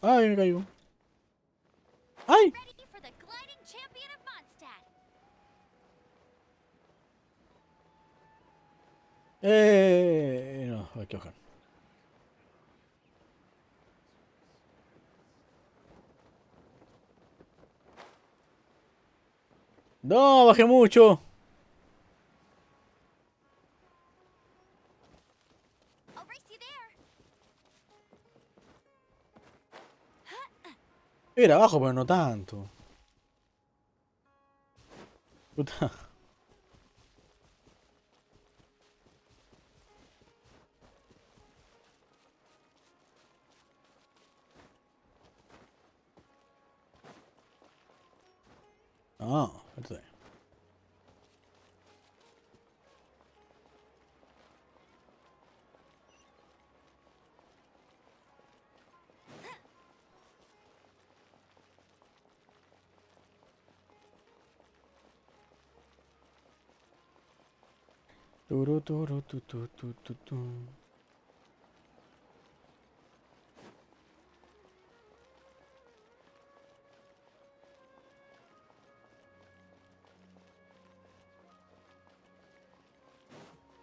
Ay, me caigo. ¡Ay! No, hay que bajar. No, bajé mucho. Era abajo, pero no tanto. Puta. Ah, esto es. Turu, turu, tu, tu, tu, tu, tu.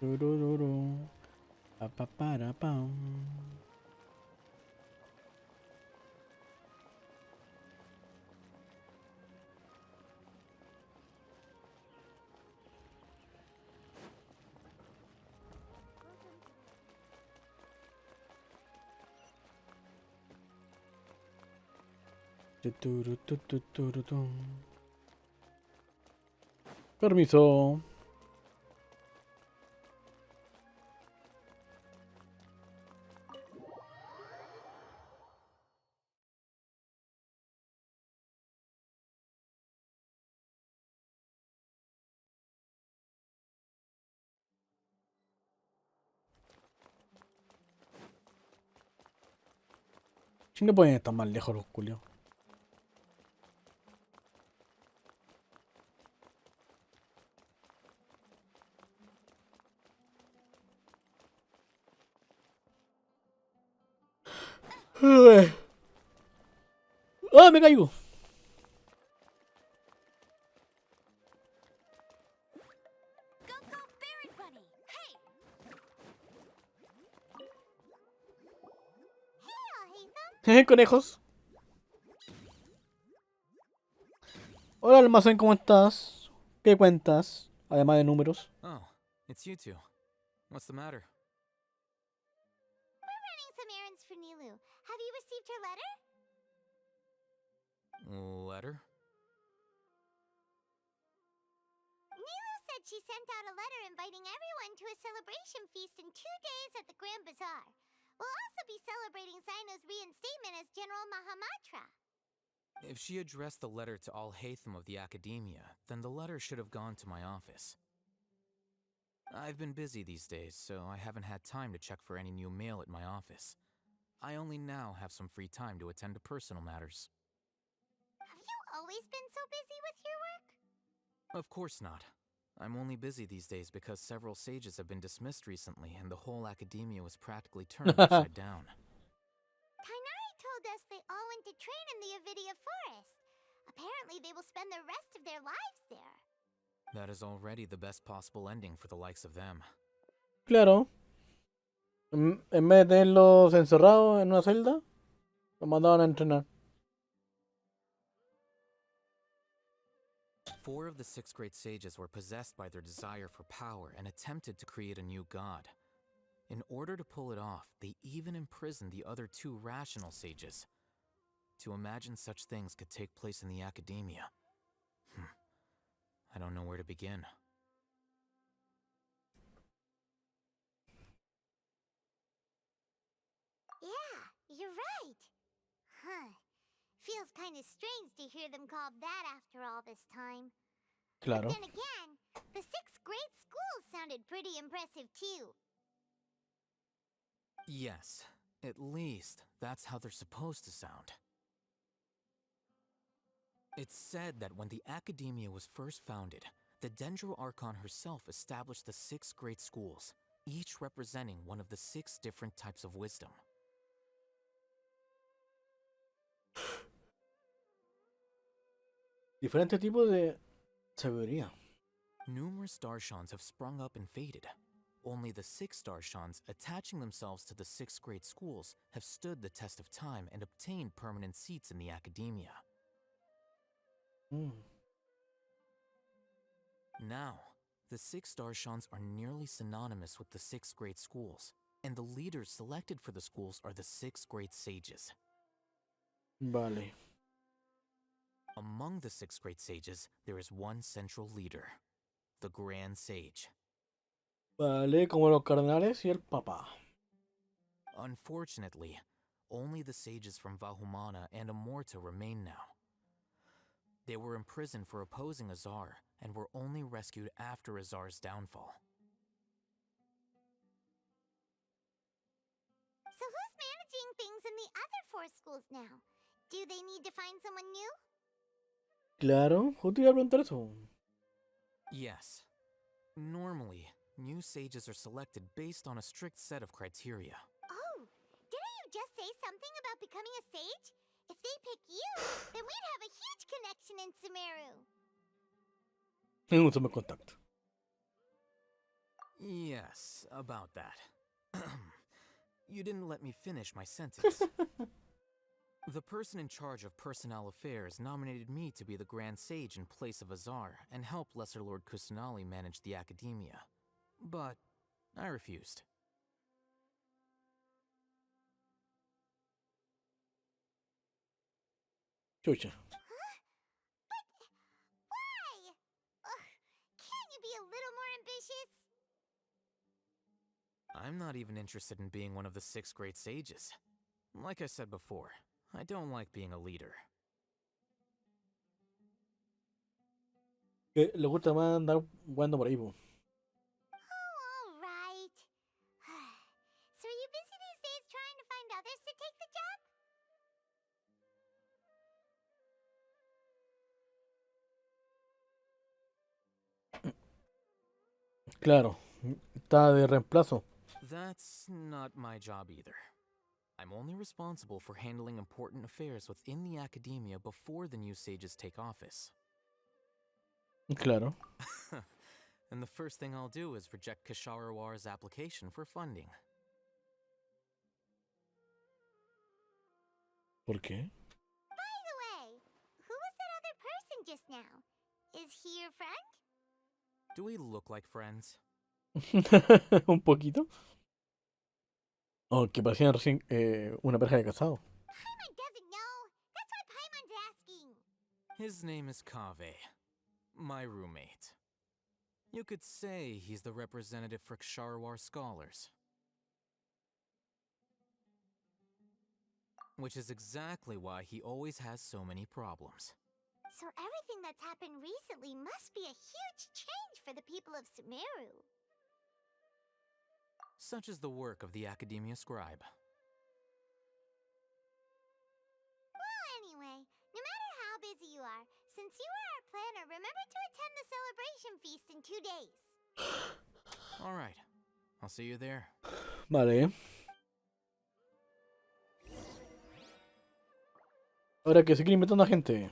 Turururu. Pa, pa, para, pam. Tuturu, tu, tu, turu, tu. Permiso. Si no pueden estar más lejos los culios. ¡Ah, me caigo! Conejos. Hola, almacén, ¿cómo estás? ¿Qué cuentas? Además de números. Oh, it's you two. What's the matter? We're running some errands for Nilou. Have you received her letter? Letter? Nilou said she sent out a letter inviting everyone to a celebration feast in 2 days at the Grand Bazaar. We'll also be celebrating Zino's reinstatement as General Mahamatra. If she addressed the letter to all Hatham of the Academia, then the letter should have gone to my office. I've been busy these days, so I haven't had time to check for any new mail at my office. I only now have some free time to attend to personal matters. Have you always been so busy with your work? Of course not. I'm only busy these days because several sages have been dismissed recently and the whole Academia was practically turned upside down. Tignari told us they all went to train in the Avidia Forest. Apparently they will spend the rest of their lives there. That is already the best possible ending for the likes of them. Claro. En vez de tenerlos encerrados en una celda, los mandaban a entrenar. 4 of the 6 great sages were possessed by their desire for power and attempted to create a new god. In order to pull it off, they even imprisoned the other 2 rational sages. To imagine such things could take place in the Academia. I don't know where to begin. Yeah, you're right. Huh. Feels kind of strange to hear them called that after all this time. Claro. But then again, the 6 great schools sounded pretty impressive too. Yes, at least that's how they're supposed to sound. It's said that when the Academia was first founded, the Dendro Archon herself established the 6 great schools, each representing one of the 6 different types of wisdom. Diferentes tipos de sabiduría. Numerous darshans have sprung up and faded. Only the 6 darshans, attaching themselves to the 6th grade schools, have stood the test of time and obtained permanent seats in the academia. Mm. Now, the 6 darshans are nearly synonymous with the 6th grade schools, and the leaders selected for the schools are the 6th grade sages. Vale. Among the 6th grade sages, there is one central leader, the Grand Sage. Vale, como los cardenales y el papa. Unfortunately, only the sages from Vahumana and Amorta remain now. They were imprisoned for opposing Azar and were only rescued after Azar's downfall. So who's managing things in the other 4 schools now? Do they need to find someone new? Claro, justo iba a preguntar eso. Yes. Normally, new sages are selected based on a strict set of criteria. Oh, didn't you just say something about becoming a sage? If they pick you, then we'd have a huge connection in Sumeru. Un solo contacto. Yes, about that. You didn't let me finish my sentence. The person in charge of personnel affairs nominated me to be the Grand Sage in place of Azar and help Lesser Lord Kusanali manage the academia. But I refused. Chucha. Huh? But why? Ugh, can't you be a little more ambitious? I'm not even interested in being one of the 6th grade sages. Like I said before, I don't like being a leader. Que le gusta más andar jugando por ahí, po. Oh, all right. So are you busy these days trying to find others to take the job? Claro, está de reemplazo. That's not my job either. I'm only responsible for handling important affairs within the academia before the new sages take office. Claro. And the first thing I'll do is reject Kasharawar's application for funding. ¿Por qué? By the way, who was that other person just now? Is he your friend? Do we look like friends? Un poquito. Oh, que parecían recién una pareja de casados. Paimon doesn't know. That's why Paimon's asking. His name is Kaveh, my roommate. You could say he's the representative for Ksharawar scholars. Which is exactly why he always has so many problems. So everything that's happened recently must be a huge change for the people of Sumeru. Such is the work of the Academia Scribe. Well, anyway, no matter how busy you are, since you are our planner, remember to attend the celebration feast in 2 days. Alright, I'll see you there. Vale. Ahora que seguir invitando a gente.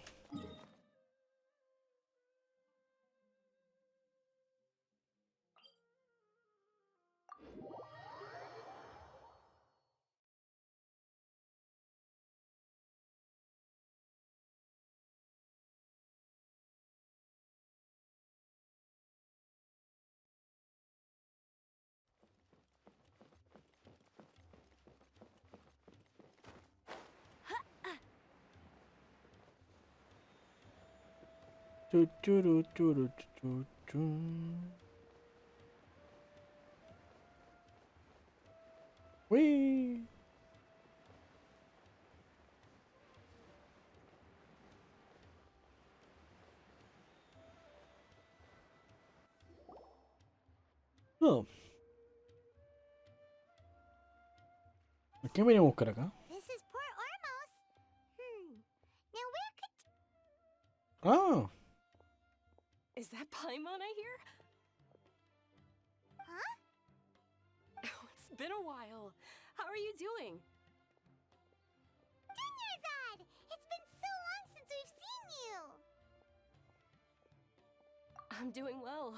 Chu, churu, churu, chu, chu. Whee! No. ¿A qué venimos a buscar acá? This is Port Ormos. Now where could... Ah, Is that Paimon I hear? Huh? Oh, it's been a while. How are you doing? Dinyarzad! It's been so long since we've seen you! I'm doing well.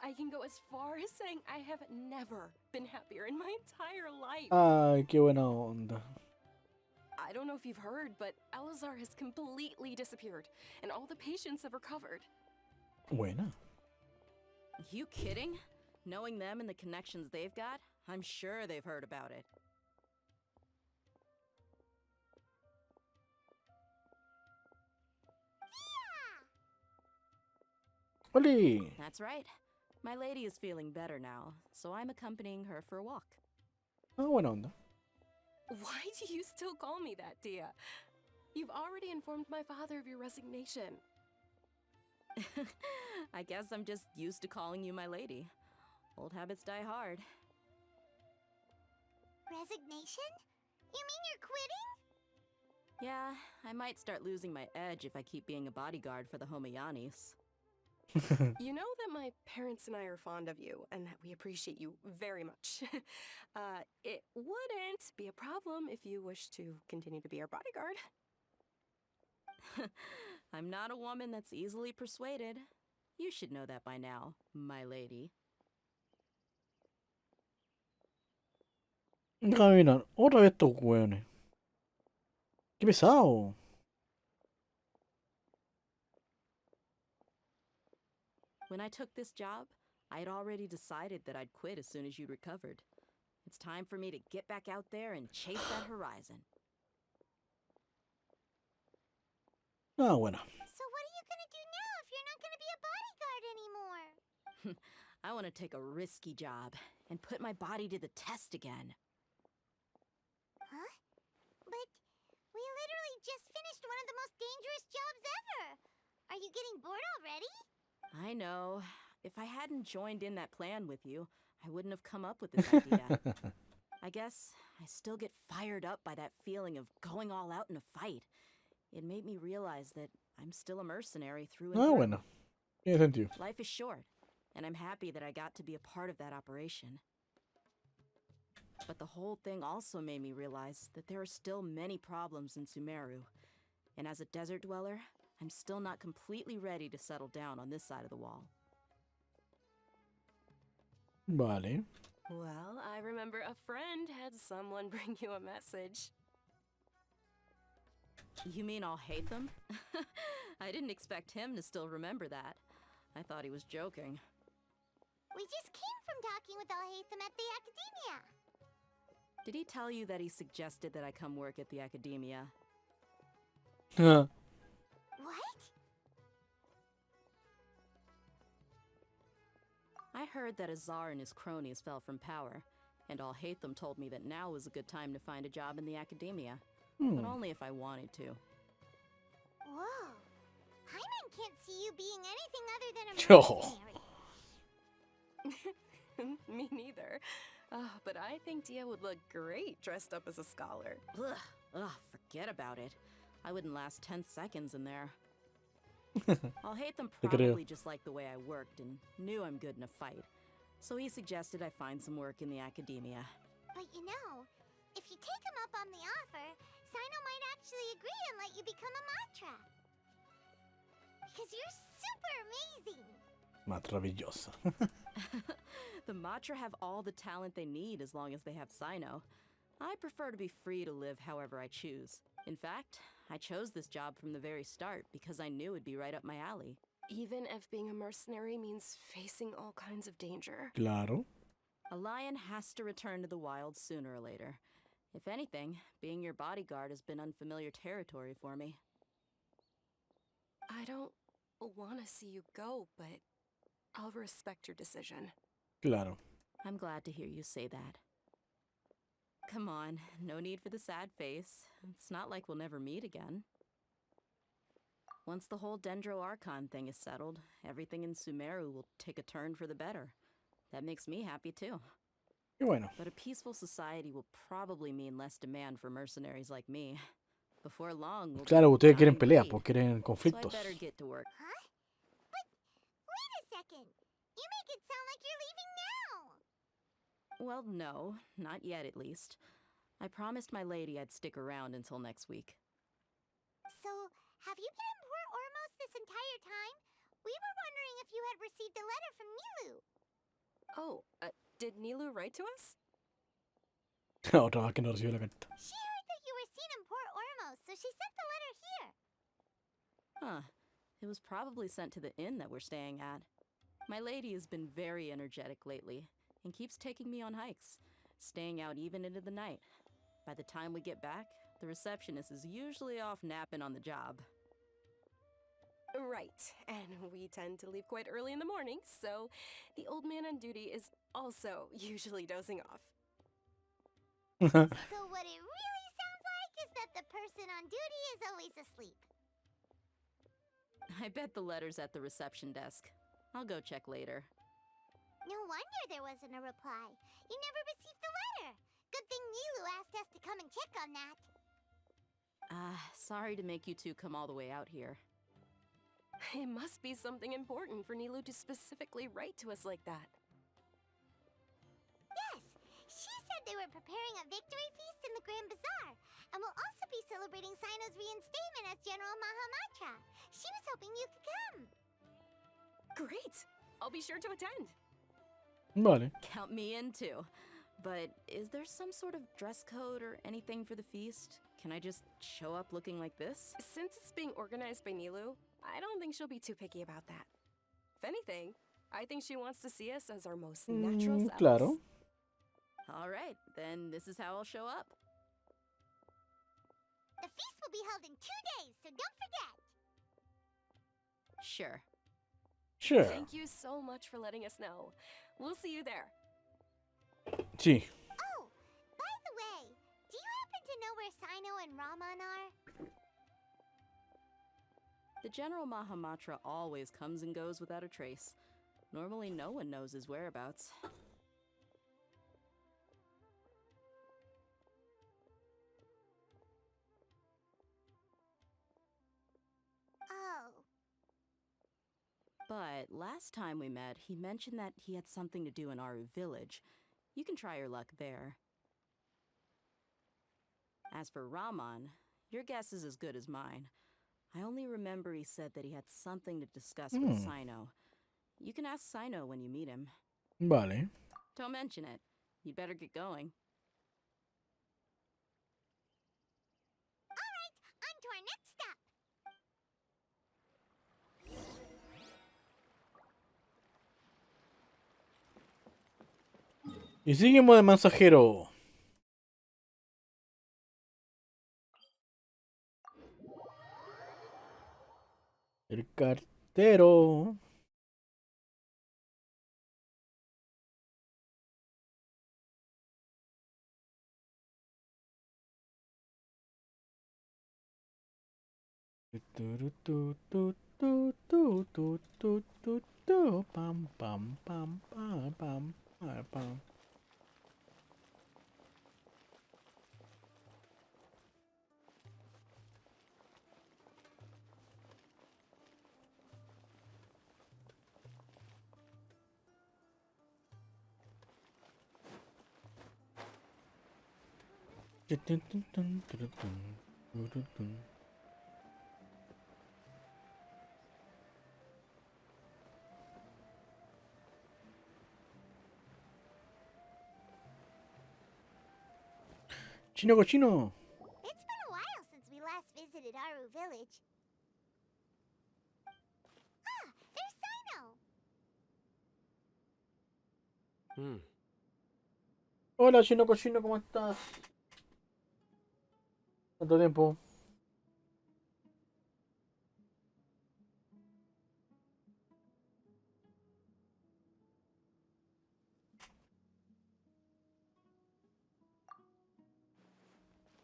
I can go as far as saying I have never been happier in my entire life. Ay, qué buena onda. I don't know if you've heard, but Elazar has completely disappeared, and all the patients have recovered. Buena. You kidding? Knowing them and the connections they've got, I'm sure they've heard about it. ¡Oli! That's right. My lady is feeling better now, so I'm accompanying her for a walk. Ah, buena onda. Why do you still call me that, Dia? You've already informed my father of your resignation. I guess I'm just used to calling you my lady. Old habits die hard. Resignation? You mean you're quitting? Yeah, I might start losing my edge if I keep being a bodyguard for the Homayanis. You know that my parents and I are fond of you, and that we appreciate you very much. It wouldn't be a problem if you wish to continue to be our bodyguard. I'm not a woman that's easily persuaded. You should know that by now, my lady. Déjame mirar. Otra vez estos hueones. Qué pesado. When I took this job, I had already decided that I'd quit as soon as you'd recovered. It's time for me to get back out there and chase that horizon. Ah, bueno. So what are you gonna do now if you're not gonna be a bodyguard anymore? I want to take a risky job and put my body to the test again. Huh? But we literally just finished one of the most dangerous jobs ever. Are you getting bored already? I know. If I hadn't joined in that plan with you, I wouldn't have come up with this idea. I guess I still get fired up by that feeling of going all out in a fight. It made me realize that I'm still a mercenary through and Ah, through. bueno. Tiene sentido. Life is short, and I'm happy that I got to be a part of that operation. But the whole thing also made me realize that there are still many problems in Sumeru. And as a desert dweller, I'm still not completely ready to settle down on this side of the wall. Vale. Well, I remember a friend had someone bring you a message. You mean I'll hate them? I didn't expect him to still remember that. I thought he was joking. We just came from talking with Alhaitham at the Academia. Did he tell you that he suggested that I come work at the Academia? What? I heard that Azar and his cronies fell from power, and Alhaitham told me that now was a good time to find a job in the Academia. But only if I wanted to. Whoa. Hyman can't see you being anything other than a Oh. mercenary. Me neither. But I think Dia would look great dressed up as a scholar. Ugh, forget about it. I wouldn't last 10 seconds in there. Alhaitham Te creo. probably just liked the way I worked and knew I'm good in a fight. So he suggested I find some work in the Academia. But you know, if you take him up on the offer, Sino might actually agree and let you become a Matra. Because you're super amazing. Maravillosa. The Matra have all the talent they need as long as they have Sino. I prefer to be free to live however I choose. In fact, I chose this job from the very start because I knew it'd be right up my alley. Even if being a mercenary means facing all kinds of danger. Claro. A lion has to return to the wild sooner or later. If anything, being your bodyguard has been unfamiliar territory for me. I don't want to see you go, but I'll respect your decision. Claro. I'm glad to hear you say that. Come on, no need for the sad face. It's not like we'll never meet again. Once the whole Dendro Archon thing is settled, everything in Sumeru will take a turn for the better. That makes me happy too. Qué bueno. But a peaceful society will probably mean less demand for mercenaries like me. Before long, we'll Claro, be ustedes quieren dying peleas, breed. pues quieren So I conflictos. better get to work. Huh? But wait a second. You make it sound like you're leaving now. Well, no, not yet at least. I promised my lady I'd stick around until next week. So, have you been in Port Ormos this entire time? We were wondering if if you had received a letter from Nilou. Oh, did Nilou write to us? Otra vez que no recibió la carta. She heard that you were seen in Port Ormos, so she sent the letter here. Huh. It was probably sent to the inn that we're staying at. My lady has been very energetic lately and keeps taking me on hikes, staying out even into the night. By the time we get back, the receptionist is usually off napping on the job. Right, and we tend to leave quite early in the morning, so the old man on duty is also usually dozing off. So what it really sounds like is that the person on duty is always asleep. I bet the letter's at the reception desk. I'll go check later. No wonder there wasn't a reply. You never received the letter. Good thing Nilou asked us to come and check on that. Sorry to make you two come all the way out here. It must be something important for Nilou to specifically write to us like that. Yes, she said they were preparing a victory feast in the Grand Bazaar, and will also be celebrating Sino's reinstatement as General Mahamatra. She was hoping you could come. Great! I'll be sure to attend. Vale. Count me in too. But is there some sort of dress code or anything for the feast? Can I just show up looking like this? Since it's being organized by Nilou, I don't think she'll be too picky about that. If anything, I think she wants to see us as our most natural selves. Claro. All right, then this is how I'll show up. The feast will be held in 2 days, so don't forget. Sure. Sure. Thank you so much for letting us know. We'll see you there. Sí. Oh, by the way, do you happen to know where Sino and Raman are? The General Mahamatra always comes and goes without a trace. Normally no one knows his whereabouts. Oh, But last time we met, he mentioned that he had something to do in Aru village. You can try your luck there. As for Raman, your guess is as good as mine. I only remember he said that he had something to discuss with Sino. You can ask Sino when you meet him. Vale. Don't mention it. You'd better get going. all right, on to our next stop. Y seguimos de mensajero. El cartero. Pam pam pam pam pam pam pam. Chino cochino. It's been a while since we last visited Aru village. Ah, there's Sino. Hola chino cochino, ¿cómo estás? ¿Cuánto tiempo?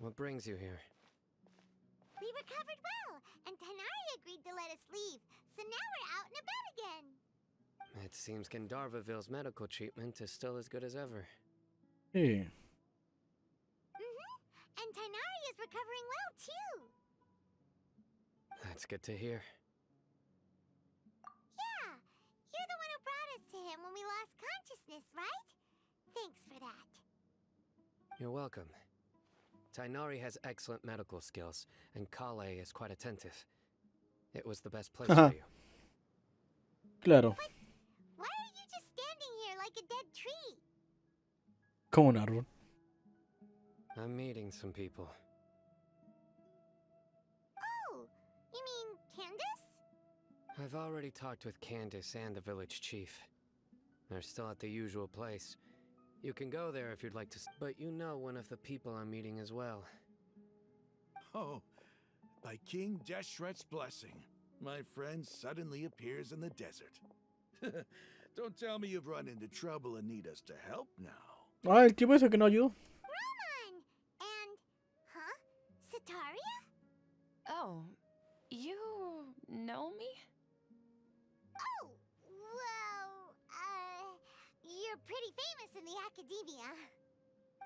What brings you here? We recovered well, and Tignari agreed to let us leave, so now we're out and about again. It seems Gandharvaville's medical treatment is still as good as ever. Sí. And Tignari is recovering well, too. That's good to hear. Yeah, you're the one who brought us to him when we lost consciousness, right? Thanks for that. You're welcome. Tignari has excellent medical skills, and Kale is quite attentive. It was the best place for you. Claro, Why are you just standing here like a dead tree? como un árbol. I'm meeting some people. Oh, you mean Candace? I've already talked with Candace and the village chief. They're still at the usual place. You can go there if you'd like to, but you know one of the people I'm meeting as well. Oh, by King Deshret's blessing, my friend suddenly appears in the desert. Don't tell me you've run into trouble and need us to help now. Ah, el tipo ese que no ayudó. Raman! And, huh? Sataria? Oh, you know me? Oh, well, you're pretty famous in the academia.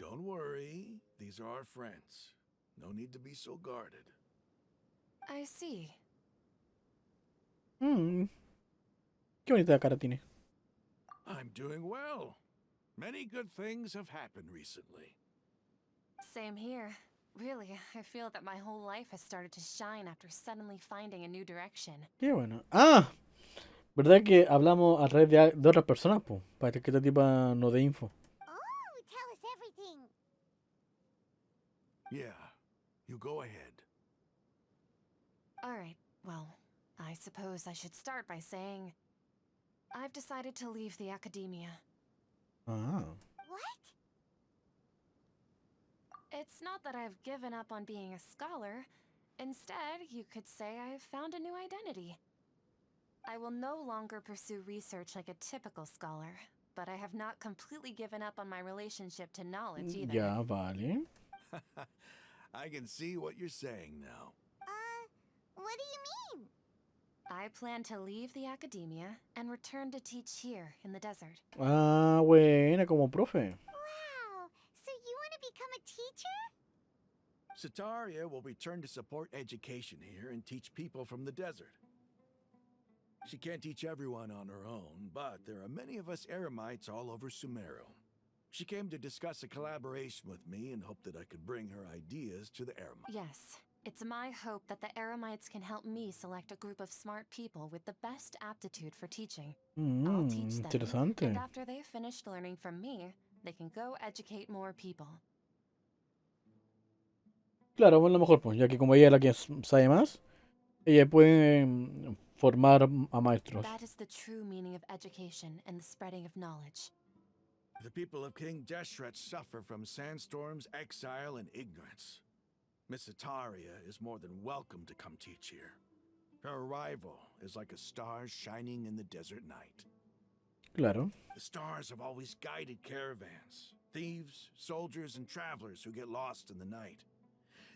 Don't worry, these are our friends. No need to be so guarded. I see. Mm. Qué bonita cara tiene. I'm doing well. Many good things have happened recently. Same here. Really, I feel that my whole life has started to shine after suddenly finding a new direction. Qué bueno. Ah, ¿verdad que hablamos a través de otras personas, po? Para que esta tipa nos dé info. Oh, tell us everything. Yeah, you go ahead. Alright, well, I suppose I should start by saying I've decided to leave the academia. Ah. What? It's not that I've given up on being a scholar. Instead, you could say I've found a new identity. I will no longer pursue research like a typical scholar, but I have not completely given up on my relationship to knowledge either. Ya, vale. I can see what you're saying now. What do you mean? I plan to leave the academia and return to teach here in the desert. Ah, buena, como profe. Wow, so you want to become a teacher? Sataria will return to support education here and teach people from the desert. She can't teach everyone on her own, but there are many of us Eremites all over Sumeru. She came to discuss a collaboration with me and hoped that I could bring her ideas to the Eremites. Yes, it's my hope that the Eremites can help me select a group of smart people with the best aptitude for teaching. I'll teach them, Interesante. and after they've finished learning from me, they can go educate more people. Claro, bueno, a lo mejor, pues, ya que como ella es la que sabe más, ella puede formar a maestros. That is the true meaning of education and the spreading of knowledge. The people of King Deshret suffer from sandstorms, exile, and ignorance. Miss Sataria is more than welcome to come teach here. Her arrival is like a star shining in the desert night. Claro. The stars have always guided caravans, thieves, soldiers, and travelers who get lost in the night.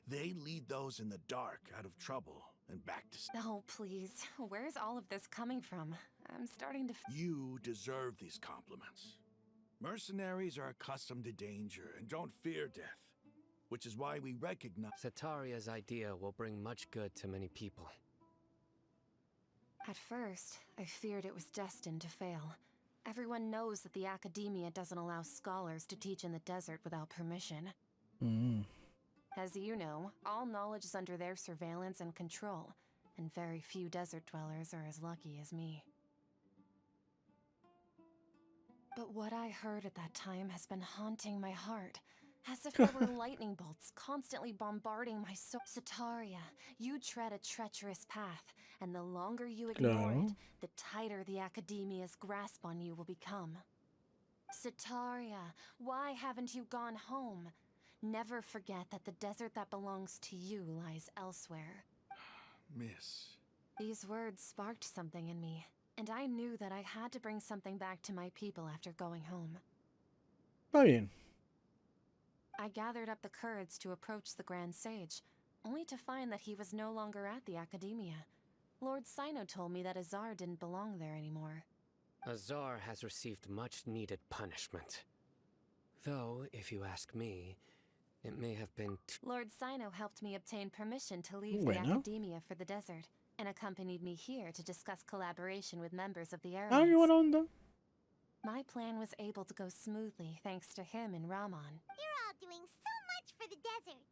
They lead those in the dark out of trouble and back to... Oh, please. Where's all of this coming from? I'm starting to... You deserve these compliments. Mercenaries are accustomed to danger and don't fear death, which is why we recognize... Sataria's idea will bring much good to many people. At first, I feared it was destined to fail. Everyone knows that the academia doesn't allow scholars to teach in the desert without permission. As you know, all knowledge is under their surveillance and control, and very few desert dwellers are as lucky as me. But what I heard at that time has been haunting my heart, as if there were lightning bolts constantly bombarding my soul. Sataria, you tread a treacherous path, and the longer you ignore it, the tighter the academia's grasp on you will become. Sataria, why haven't you gone home? Never forget that the desert that belongs to you lies elsewhere. Miss... These words sparked something in me, and I knew that I had to bring something back to my people after going home. Está bien. I gathered up the courage to approach the Grand Sage, only to find that he was no longer at the academia. Lord Sino told me that Azar didn't belong there anymore. Azar has received much-needed punishment. Though, if you ask me, it may have been Lord Sino helped me obtain permission to leave the Bueno. academia for the desert, and accompanied me here to discuss collaboration with members of the Ah, qué Eremites. buena onda. My plan was able to go smoothly thanks to him and Raman. You're all doing so much for the desert.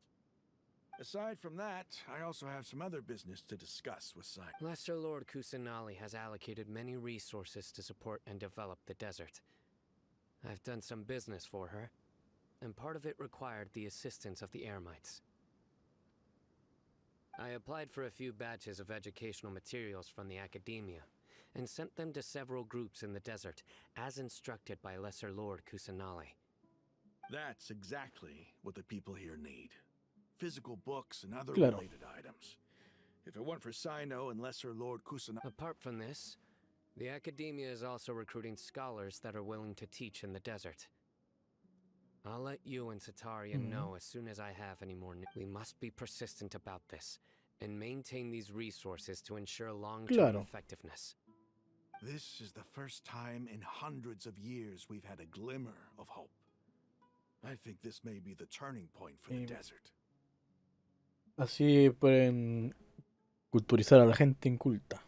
Aside from that, I also have some other business to discuss with Simon. Lesser Lord Kusanali has allocated many resources to support and develop the desert. I've done some business for her, and part of it required the assistance of the Eremites. I applied for a few batches of educational materials from the academia, and sent them to several groups in the desert, as instructed by Lesser Lord Kusanali. That's exactly what the people here need. Physical books and other Claro. related items. If it weren't for Sino and Lesser Lord Kusanali... Apart from this, the academia is also recruiting scholars that are willing to teach in the desert. I'll let you and Sataria know as soon as I have any more news. We must be persistent about this, and maintain these resources to ensure long-term Claro. effectiveness. This is the first time in hundreds of years we've had a glimmer of hope. I think this may be the turning point for the desert. Así pueden culturizar a la gente inculta.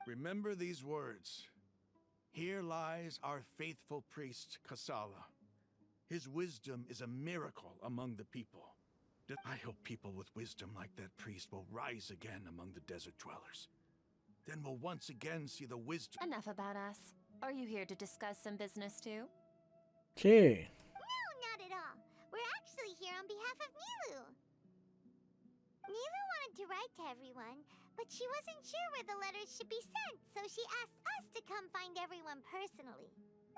Remember these words. Here lies our faithful priest, Kasala. His wisdom is a miracle among the people. I hope people with wisdom like that priest will rise again among the desert dwellers. Then we'll once again see the wisdom... Enough about us. Are you here to discuss some business too? Sí. No, not at all. We're actually here on behalf of Nilou. Nilou wanted to write to everyone, but she wasn't sure where the letters should be sent, so she asked us to come find everyone personally.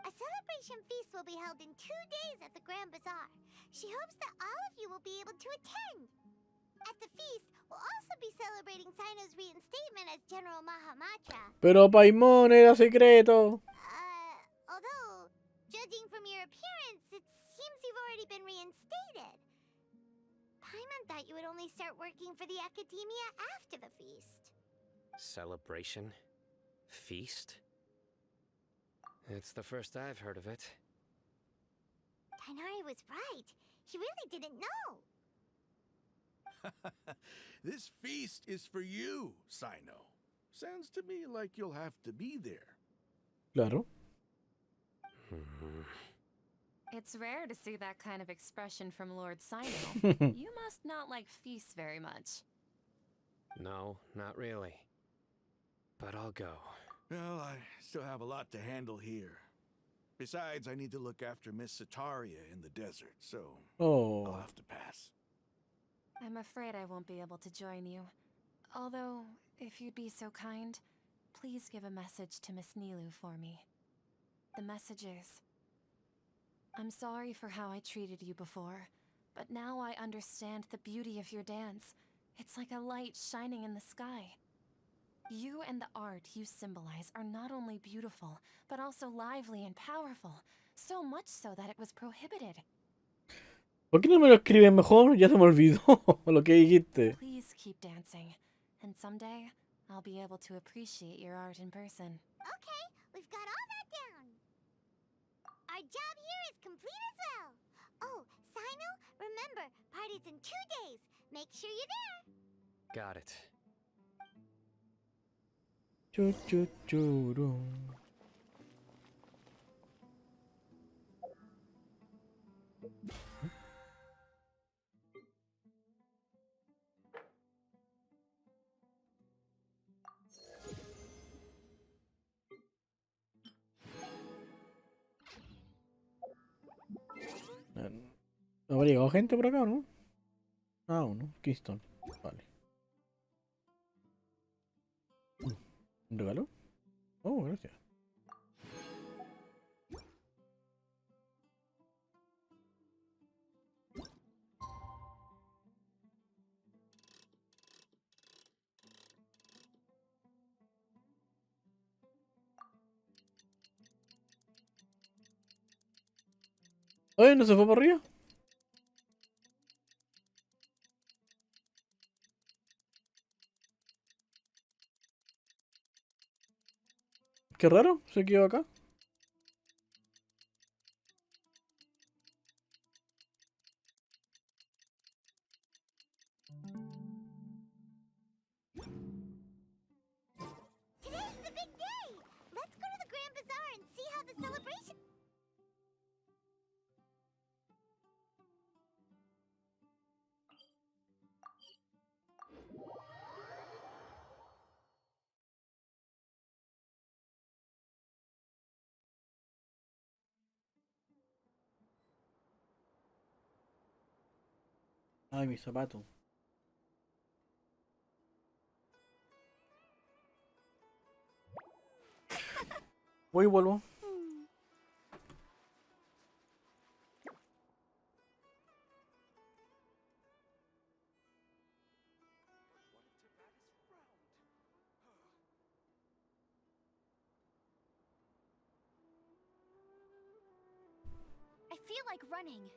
A celebration feast will be held in 2 days at the Grand Bazaar. She hopes that all of you will be able to attend. At the feast, we'll also be celebrating Sino's reinstatement as General Mahamatra. Pero Paimon era secreto. Although, judging from your appearance, it seems you've already been reinstated. Paimon thought you would only start working for the Academia after the feast. Celebration? Feast? It's the first I've heard of it. Tignari was right. He really didn't know. This feast is for you, Sino. Sounds to me like you'll have to be there. Claro. It's rare to see that kind of expression from Lord Sino. You must not like feasts very much. No, not really. But I'll go. Well, I still have a lot to handle here. Besides, I need to look after Miss Sataria in the desert, so I'll Oh. have to pass. I'm afraid I won't be able to join you. Although, if you'd be so kind, please give a message to Miss Nilou for me. The message is, I'm sorry for how I treated you before, but now I understand the beauty of your dance. It's like a light shining in the sky. You and the art you symbolize are not only beautiful, but also lively and powerful. So much so that it was prohibited. ¿Por qué no me lo escriben mejor? Ya se me olvidó lo que dijiste. Please keep dancing, and someday I'll be able to appreciate your art in person. Okay, we've got all that down. Our job here is complete as well. Oh, Sino, remember, party's in 2 days. Make sure you're there. Got it. Chu, chu, churu. ¿Habrá llegado gente por acá o no? Ah, uno. Keystone. Vale. ¿Un regalo? Oh, gracias. Oye, ¿no se fue por arriba? Qué raro, se quedó acá. Today's the big day. Let's go to the Grand Bazaar and see how the celebration... Ay, mi zapato. Voy y vuelvo. I feel like running.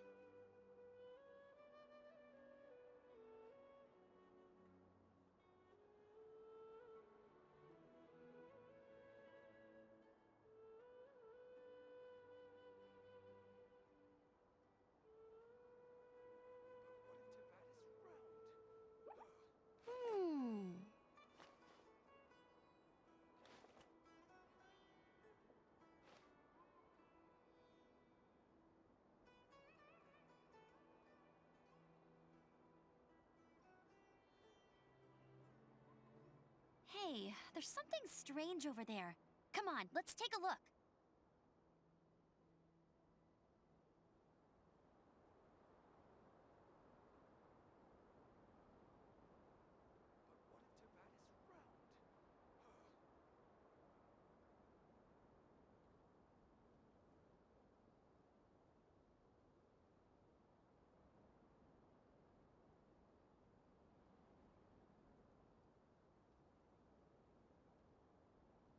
Hey, there's something strange over there. Come on, let's take a look.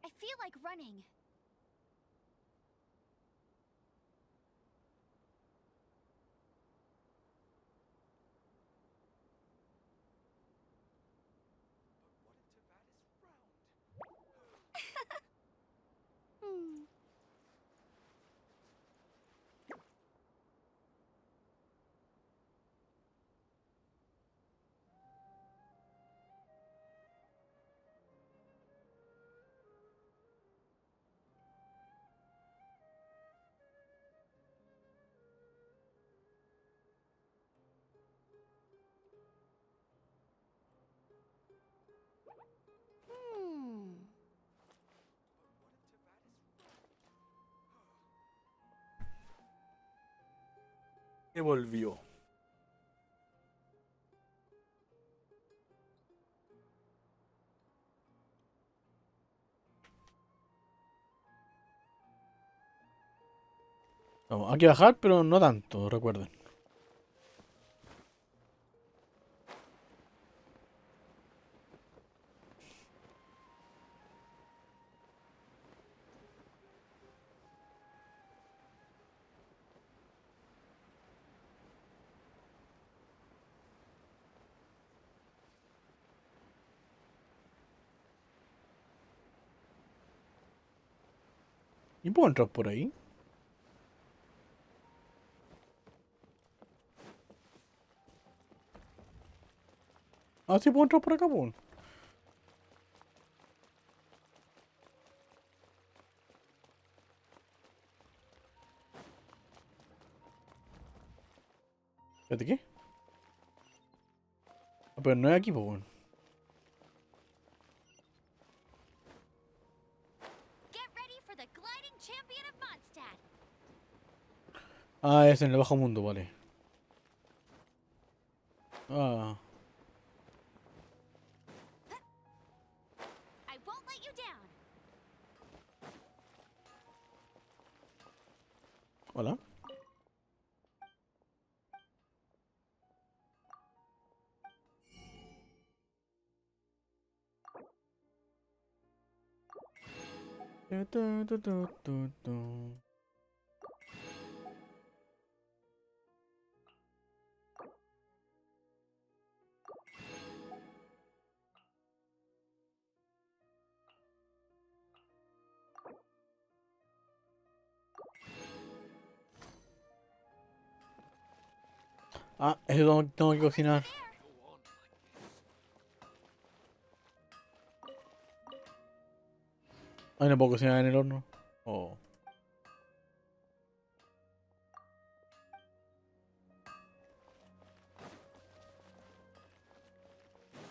I feel like running. Que volvió. Vamos, hay que bajar, pero no tanto, recuerden. ¿Y puedo entrar por ahí? Ah, sí puedo entrar por acá, pues. Espérate, ¿qué? Ah, pero no es aquí, pues, bueno. Get ready for the gliding champion of Mondstadt. Ah, es en el bajo mundo, vale. Ah, I won't let you down. hola. Tu, tu, tu, tu, tu, tu. Ah, eso tengo que cocinar. Ay, no puedo cocinar en el horno. Oh.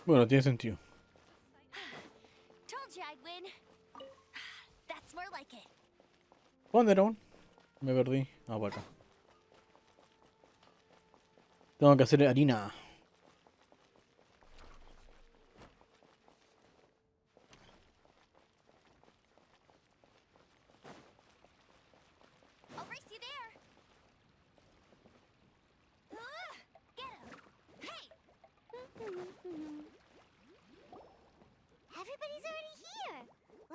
Bueno, tiene sentido. Told you I'd win. That's more like it. ¿Dónde era? Me perdí. Ah, para acá. Tengo que hacer harina.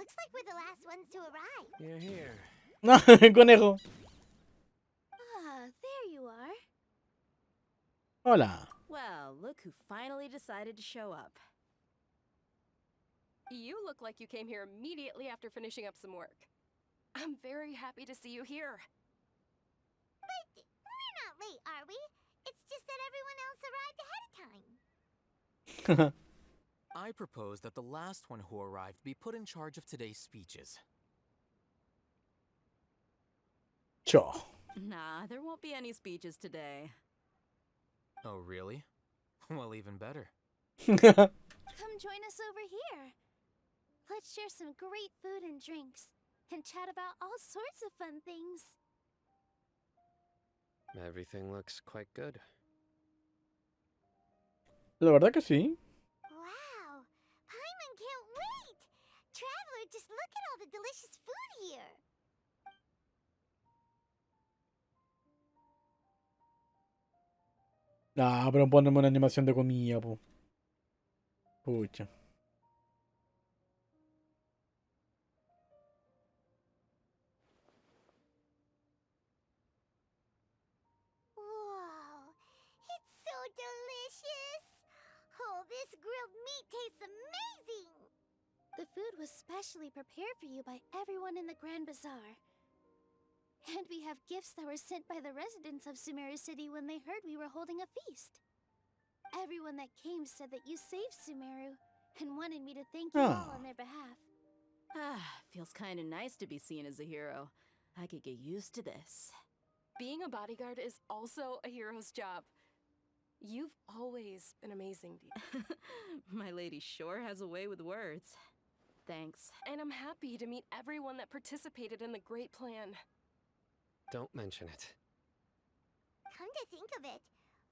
Looks like we're the last ones to arrive. You're here. No, conejo. Ah, there you are. Hola. Well, look who finally decided to show up. You look like you came here immediately after finishing up some work. I'm very happy to see you here. But we're not late, are we? It's just that everyone else arrived ahead of time. I propose that the last one who arrived be put in charge of today's speeches. Sure. Nah, there won't be any speeches today. Oh, really? Well, even better. Come join us over here. Let's share some great food and drinks, and chat about all sorts of fun things. Everything looks quite good. La verdad que sí. Wow! Paimon can't wait! Traveler, just look at all the delicious food here! Ah, pero ponemos una animación de comida, po. Pucha. Whoa! It's so delicious! Oh, this grilled meat tastes amazing! The food was specially prepared for you by everyone in the Grand Bazaar. And we have gifts that were sent by the residents of Sumeru City when they heard we were holding a feast. Everyone that came said that you saved Sumeru and wanted me to thank you all on their behalf. Ah, feels kind of nice to be seen as a hero. I could get used to this. Being a bodyguard is also a hero's job. You've always been amazing, Dee. My lady sure has a way with words. Thanks. And I'm happy to meet everyone that participated in the great plan. Don't mention it. Come to think of it,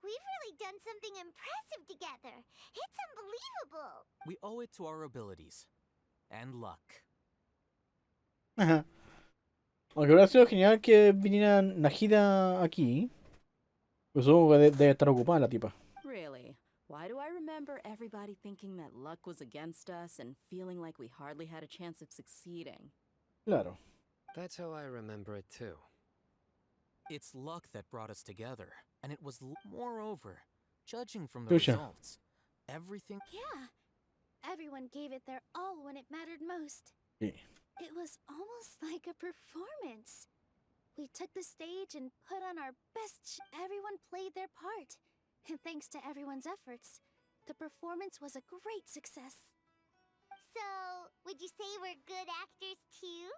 we've really done something impressive together. It's unbelievable! We owe it to our abilities. And luck. Ajá. Aunque hubiera sido genial que viniera Najida aquí. Pues supongo que debe estar ocupada la tipa. Really? Why do I remember everybody thinking that luck was against us and feeling like we hardly had a chance of succeeding? Claro. That's how I remember it too. It's luck that brought us together, and it was moreover, judging from the Lucia. results, everything. Yeah, everyone gave it their all when it mattered most. Sí. It was almost like a performance. We took the stage and put on our best. Everyone played their part. And thanks to everyone's efforts, the performance was a great success. So, would you say we're good actors too?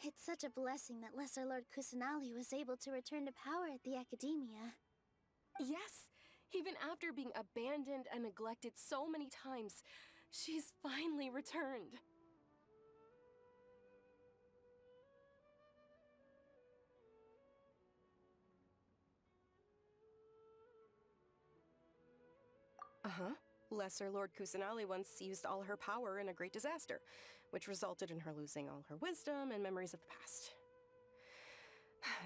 It's such a blessing that Lesser Lord Kusanali was able to return to power at the Academia. Yes, even after being abandoned and neglected so many times, she's finally returned. Uh-huh. Lesser Lord Kusanali once used all her power in a great disaster, which resulted in her losing all her wisdom and memories of the past.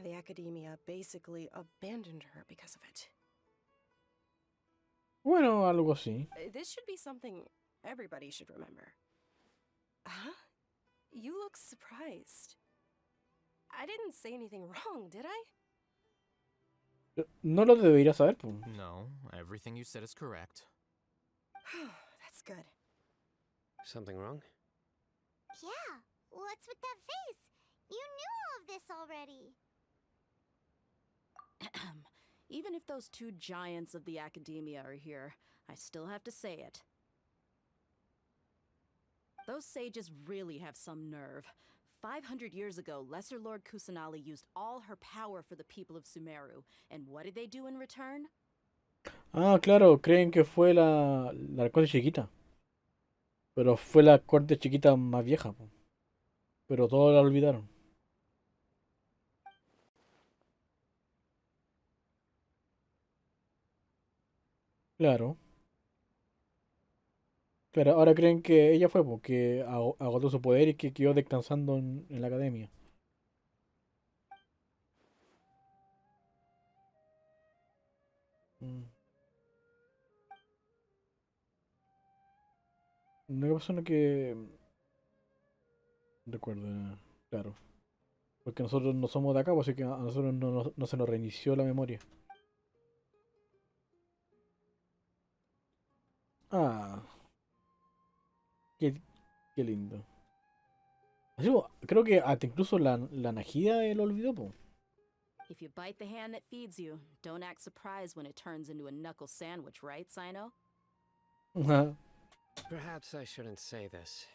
The Academia basically abandoned her because of it. Bueno, algo así. This should be something everybody should remember. Huh? You look surprised. I didn't say anything wrong, did I? No lo debería saber, pues. No, everything you said is correct. That's good. Something wrong? Yeah, what's with that face? You knew all of this already. Even if those two giants of the Academia are here, I still have to say it. Those sages really have some nerve. 500 years ago, Lesser Lord Kusanali used all her power for the people of Sumeru. And what did they do in return? Ah, claro, creen que fue la corte chiquita. Pero fue la corte chiquita más vieja, po. Pero todos la olvidaron. Claro. Claro, ahora creen que ella fue porque agotó su poder y que quedó descansando en la academia. Mm. Una persona que recuerda, claro. Porque nosotros no somos de acá, pues, así que a nosotros no se nos reinició la memoria. Ah, qué, qué lindo. Así, creo que hasta incluso la Najida lo olvidó, po. If you bite the hand that feeds you, don't act surprised when it turns into a knuckle sandwich, right, Sino? Ajá. Perhaps I shouldn't say this,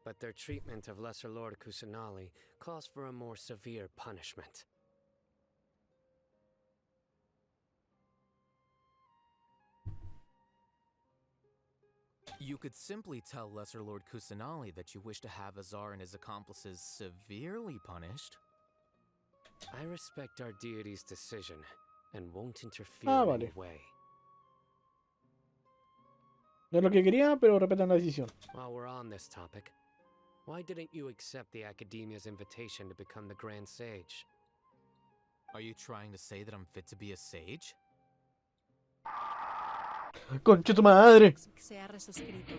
but their treatment of Lesser Lord Kusanali calls for a more severe punishment. You could simply tell Lesser Lord Kusanali that you wish to have Azar and his accomplices severely punished. I respect our deity's decision and won't interfere Ah, in vale. any way. No es lo que quería, pero respetan la decisión. While we're on this topic, why didn't you accept the Academia's invitation to become the Grand Sage? Are you trying to say that I'm fit to be a sage? ¡Concha tu madre! Se ha resuscrito.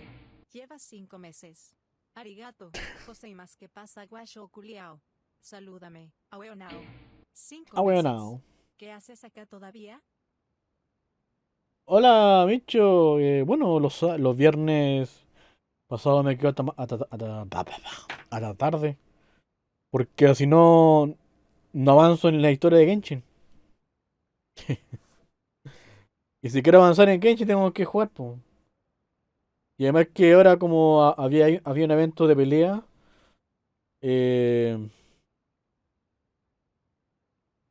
Lleva 5 meses. Arigato, Joseimas que pasa guacho culiao. Salúdame, aweonao. 5 Ah, meses. bueno. ¿Qué haces acá todavía? Hola, Micho. Bueno, los viernes pasados me quedo hasta la tarde. Porque si no, no avanzo en la historia de Genshin. Y si quiero avanzar en Genshin tengo que jugar, pues. Y además que ahora como había un evento de pelea, eh,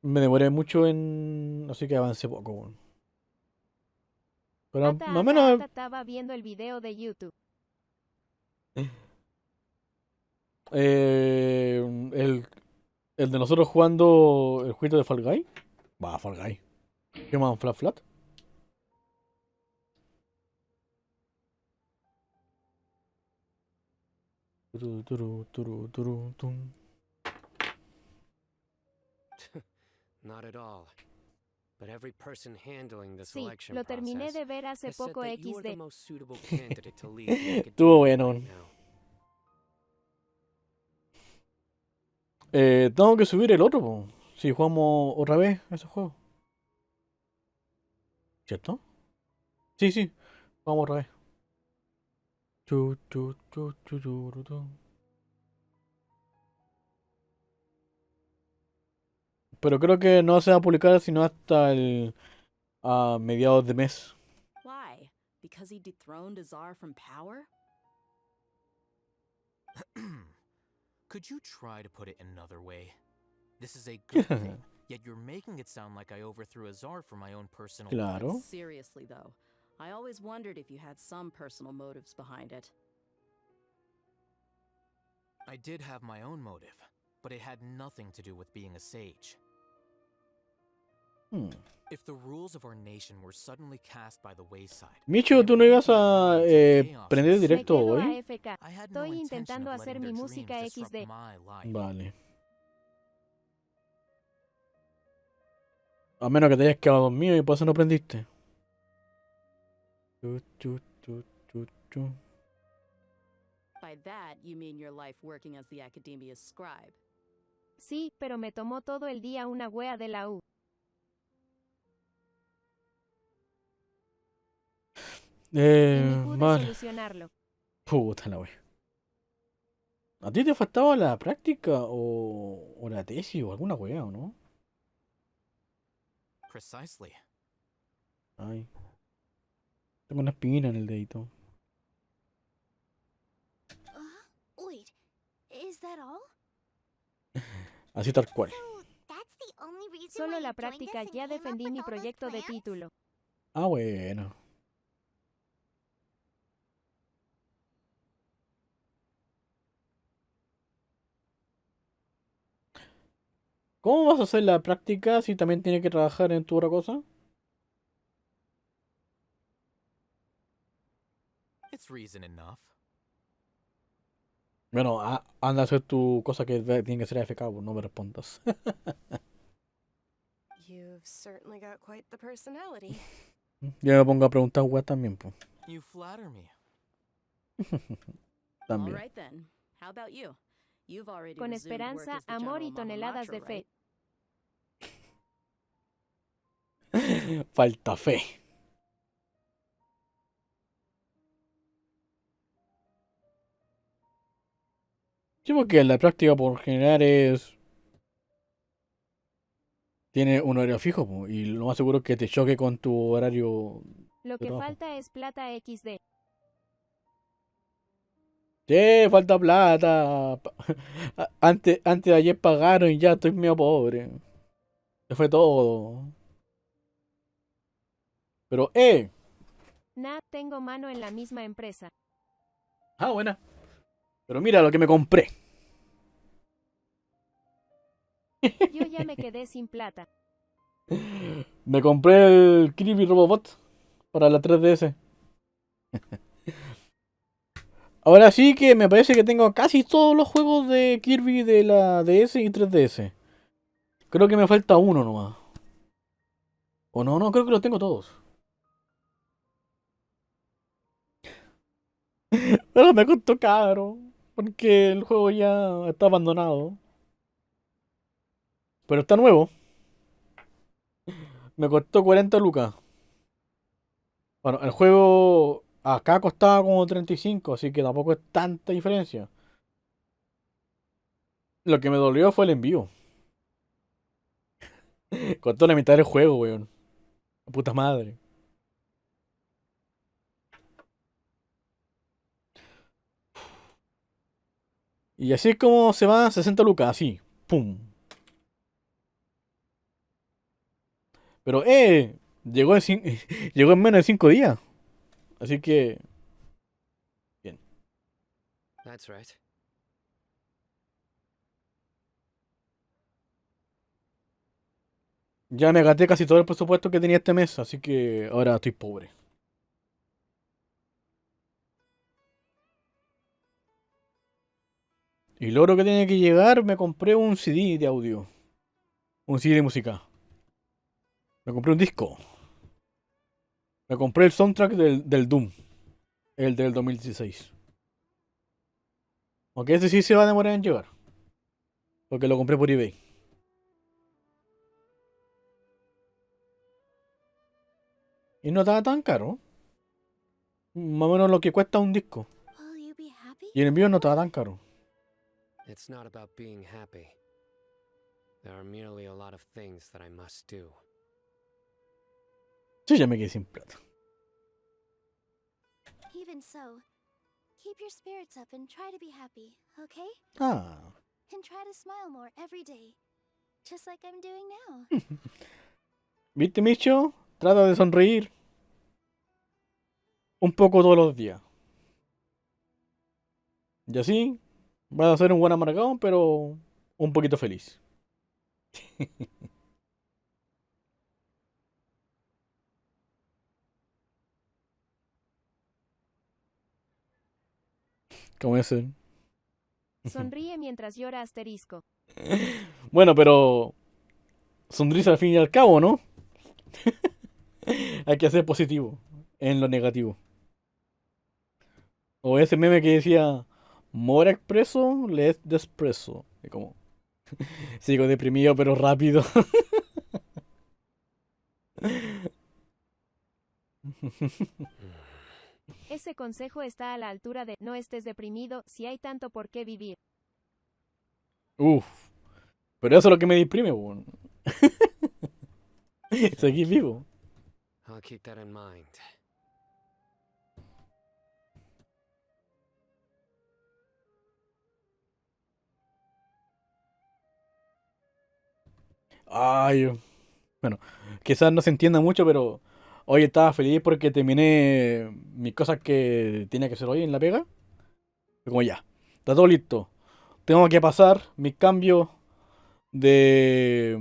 me demoré mucho en... Así que avancé poco, weón. Pero más o menos... Estaba viendo el video de YouTube. eh, el, el de nosotros jugando el jueguito de Fall Guy. Va, Fall Guy. ¿Qué más? ¿Flat Flat? Tum. Not at all. But every person handling the Sí, selection lo terminé process de ver hace has said poco that you are the XD. most suitable candidate to lead the Estuvo academia bueno. right now. Tengo que subir el otro, po. Si jugamos otra vez ese juego. ¿Cierto? Sí, sí. Vamos otra vez. Chu. Pero creo que no se va a publicar sino hasta el a mediados de mes. Why? Because he dethroned Azar from power? Could you try to put it another way? This is a good thing, yet you're making it sound like I overthrew Azar for my own personal Claro. Seriously, though, I always wondered if you had some personal motives behind it. I did have my own motive, but it had nothing to do with being a sage. If the rules of our nation were suddenly cast by the wayside, Micho, ¿tú no ibas a prender el directo Me quedo hoy? AFK. I had no Estoy intention intentando of hacer letting mi their música dreams disrupt XD. my life. Vale. A menos que te hayas quedado dormido y por eso no prendiste. Chu. By that, you mean your life working as the Academia's scribe. Sí, pero me tomó todo el día una wea de la U. Y ni pude Vale. solucionarlo. Puta la wea. ¿A ti te faltaba la práctica o la tesis o alguna wea o no? Precisely. Ay. Tengo una espina en el dedito. Wait, is that all? Así tal cual. So, that's the only reason Solo why la you joined práctica, us and ya came up defendí with mi all those proyecto de plans? título. Ah, bueno. ¿Cómo vas a hacer la práctica si también tienes que trabajar en tu otra cosa? It's reason enough. Bueno, anda a hacer tu cosa que tiene que ser AFK, pues no me respondas. You've certainly got quite the personality. Yo me pongo a preguntar weas también, pues. You flatter me. All También. right then. How about you? You've already Con resumed work esperanza, as the amor y General toneladas de Mahamatra, fe. right? Falta fe. Sí, porque la práctica por general tiene un horario fijo, po, y lo más seguro es que te choque con tu horario Lo de que trabajo. falta es plata XD. Sí, falta plata. Antes de ayer pagaron y ya estoy medio pobre. Se fue todo. Pero, Tengo mano en la misma empresa. buena. Pero mira lo que me compré. Yo ya me quedé sin plata. Me compré el Kirby Robobot para la 3DS. Ahora sí que me parece que tengo casi todos los juegos de Kirby de la DS y 3DS. Creo que me falta uno nomás. O no, creo que los tengo todos. Pero me costó caro. Porque el juego ya está abandonado. Pero está nuevo. Me costó 40 lucas. Bueno, el juego acá costaba como 35, así que tampoco es tanta diferencia. Lo que me dolió fue el envío. Costó la mitad del juego, weón. Puta madre. Y así es como se van 60 lucas, así. Pum. Pero, llegó llegó en menos de 5 días. Así que, bien. That's right. Ya me gasté casi todo el presupuesto que tenía este mes, así que ahora estoy pobre. Y lo otro que tiene que llegar, me compré un CD de audio. Un CD de música. Me compré un disco. Me compré el soundtrack del Doom. El del 2016. Aunque ese sí se va a demorar en llegar. Porque lo compré por eBay. Y no estaba tan caro. Más o menos lo que cuesta un disco. Will you be happy? Y el envío no estaba tan caro. It's not about being happy. There are merely a lot of things that I must do. Yo ya me quedé sin plata. Even so, keep your spirits up and try to be happy, okay? Ah. And try to smile more every day. Just like I'm doing now. ¿Viste, Micho? Trata de sonreír. Un poco todos los días. Y así vas a ser un buen amargado, pero un poquito feliz. Como ese. Sonríe mientras llora asterisco. Bueno, pero sonrisa al fin y al cabo, ¿no? Hay que ser positivo en lo negativo. O ese meme que decía, more expreso, less despreso. Y como, sigo deprimido pero rápido. Ese consejo está a la altura de no estés deprimido si hay tanto por qué vivir. Uf. Pero eso es lo que me deprime, weón. Seguir vivo. I'll keep that in mind. Ay, bueno, quizás no se entienda mucho, pero hoy estaba feliz porque terminé mis cosas que tenía que hacer hoy en la pega. Y como ya, está todo listo. Tengo que pasar mis cambios de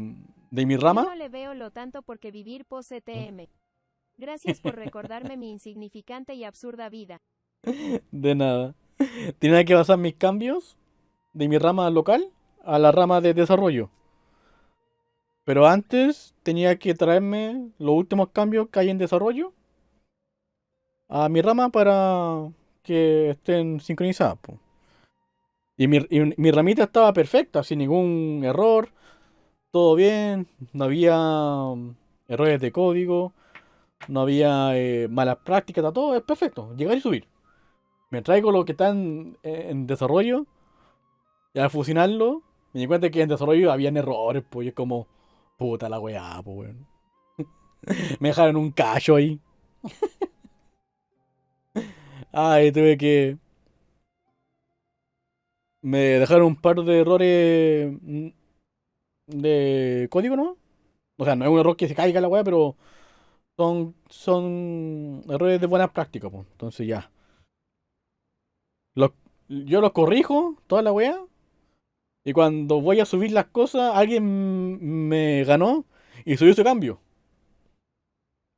mi Yo rama. no le veo lo tanto porque vivir pose TM. Gracias por recordarme mi insignificante y absurda vida. De nada. Tenía que pasar mis cambios de mi rama local a la rama de desarrollo. Pero antes tenía que traerme los últimos cambios que hay en desarrollo a mi rama para que estén sincronizadas, po. Y mi ramita estaba perfecta, sin ningún error, todo bien, no había errores de código, no había malas prácticas, está todo es perfecto, llegar y subir. Me traigo lo que está en desarrollo, y al fusionarlo, me di cuenta que en desarrollo habían errores, pues, y es como, puta la weá, pues, weón. Me dejaron un cacho ahí. Ay, tuve que. Me dejaron un par de errores de código, ¿no? O sea, no es un error que se caiga la weá, pero son errores de buena práctica, pues. Entonces ya. Los- yo los corrijo, toda la weá. Y cuando voy a subir las cosas, alguien me ganó y subió ese cambio.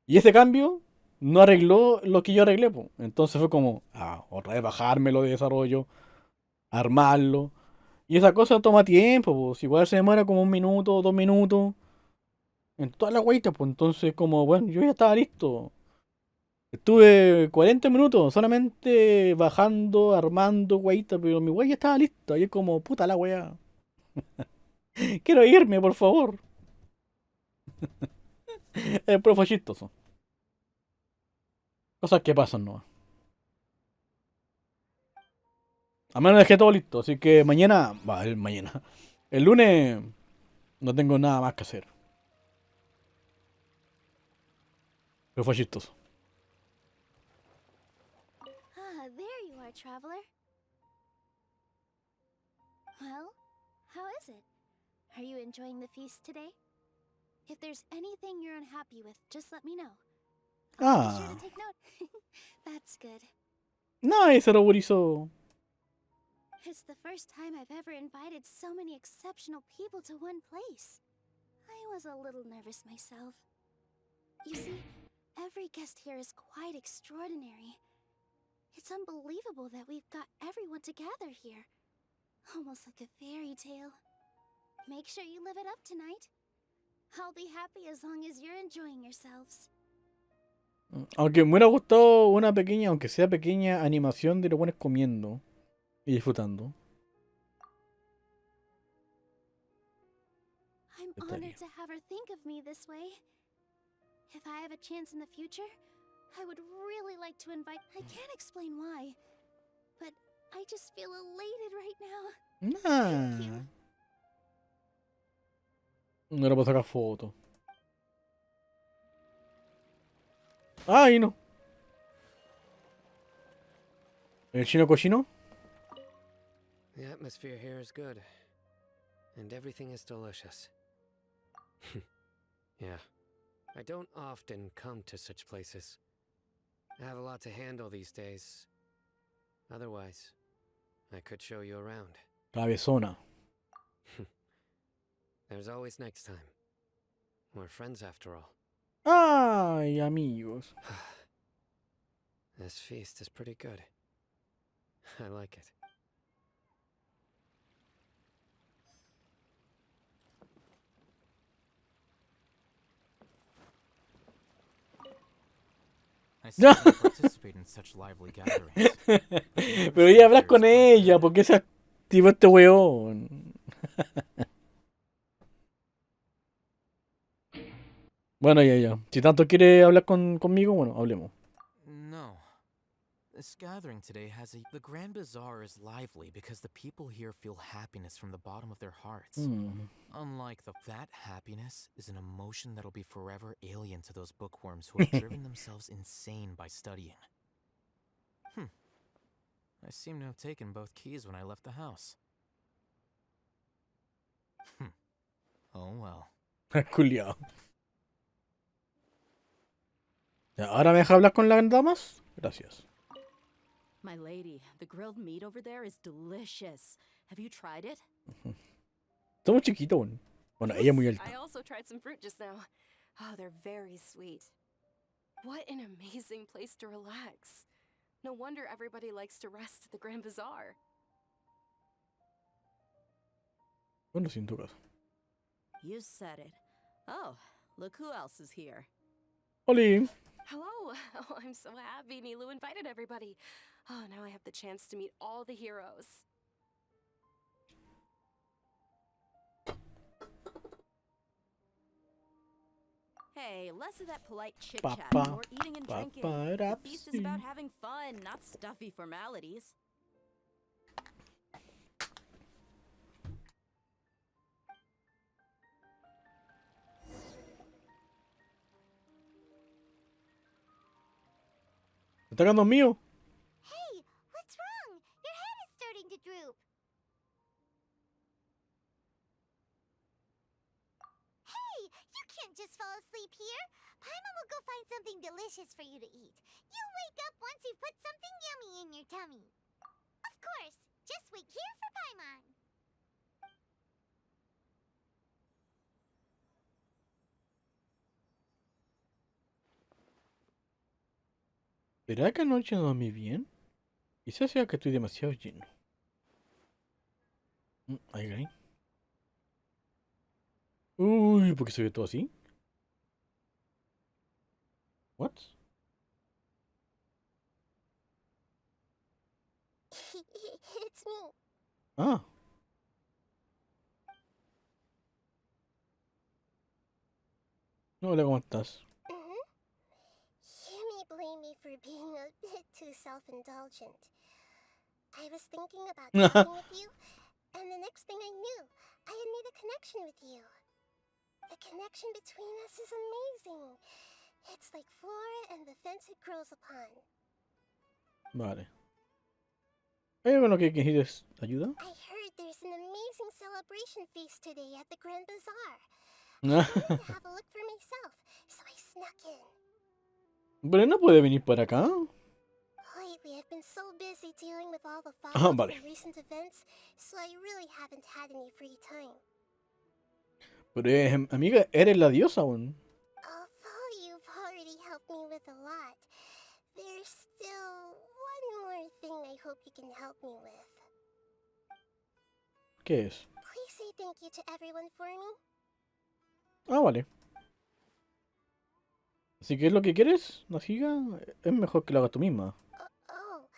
Y ese cambio no arregló lo que yo arreglé, pues. Entonces fue como, otra vez bajármelo de desarrollo, armarlo. Y esa cosa toma tiempo, pues. Igual se demora como 1 minuto, 2 minutos. En toda la vuelta, pues. Entonces, como, bueno, yo ya estaba listo. Estuve 40 minutos solamente bajando, armando, weita, pero mi wey ya estaba listo. Y es como, puta la wea. Quiero irme, por favor. Pero fue chistoso. Cosas que pasan, ¿no? Al menos dejé todo listo, así que mañana, mañana. El lunes no tengo nada más que hacer. Pero fue chistoso. Ah, there you are, traveler. Well, how is it? Are you enjoying the feast today? If there's anything you're unhappy with, just let me know. I'll be sure to take note. That's good. Nice, Roborizo. It's the first time I've ever invited so many exceptional people to one place. I was a little nervous myself. You see, every guest here is quite extraordinary. It's unbelievable that we've got everyone together here. Almost like a fairy tale. Make sure you live it up tonight. I'll be happy as long as you're enjoying yourselves. Aunque me hubiera gustado una pequeña, aunque sea pequeña, animación de los buenos comiendo y disfrutando. I'm honored to have her think of me this way. If I have a chance in the future, I would really like to invite... I can't explain why, but I just feel elated right now. Thank you. No era para sacar foto. Ay, no. ¿El chino cochino? The atmosphere here is good. And everything is delicious. Yeah. I don't often come to such places. I have a lot to handle these days. Otherwise, I could show you around. Cabezona. There's always next time. We're friends after all. Ay, amigos. This feast is pretty good. I like it. I seldom participate in such lively gatherings. Pero ya hablas con ella, ¿por qué se activó este weón? Bueno, ya. Si tanto quiere hablar conmigo, bueno, hablemos. No. This gathering today has a... The Grand Bazaar is lively because the people here feel happiness from the bottom of their hearts. Unlike that happiness is an emotion that'll be forever alien to those bookworms who have driven themselves insane by studying. I seem to have taken both keys when I left the house. Oh well. Culiao. ¿Ahora me deja hablar con las damas? Gracias. My lady, the grilled meat over there is delicious. Have you tried it? Somos chiquitos, bueno. Bueno, ella es muy alta. I also tried some fruit just now. Oh, they're very sweet. What an amazing place to relax. No wonder everybody likes to rest at the Grand Bazaar. Bueno, sí, en tu caso. You said it. Oh, look who else is here. Oli. Hello. Oh, I'm so happy Nilou invited everybody. Oh, now I have the chance to meet all the heroes. Hey, less of that polite chit-chat, Papa, more eating and drinking. The feast is about having fun, not stuffy formalities. ¿Está ganando mío? Hey, what's wrong? Your head is starting to droop. Hey, you can't just fall asleep here. Paimon will go find something delicious for you to eat. You'll wake up once you've put something yummy in your tummy. Of course, just wait here for Paimon. ¿Será que anoche no dormí bien? Quizás sea que estoy demasiado lleno. Ahí, ahí. Uy, ¿por qué se ve todo así? What? It's me. Ah. Hola, ¿cómo estás? You may blame me for being a bit too self-indulgent. I was thinking about talking with you, and the next thing I knew, I had made a connection with you. The connection between us is amazing. It's like flora and the fence it grows upon. Vale. ¿Hay algo en lo que necesites ayuda? I heard there's an amazing celebration feast today at the Grand Bazaar. I wanted to have a look for myself, so I snuck in. Pero no puede venir para acá. Lately, I've been so busy dealing with all the Ah, fallout vale. from recent events, so I really haven't had any free time. Pero amiga, eres la diosa aún. Although you've already helped me with a lot, there's still one more thing I hope you can help me with. ¿Qué es? Please say thank you to everyone for me. Ah, vale. Así que es lo que quieres, Najiga. Es mejor que lo hagas tú misma. Oh,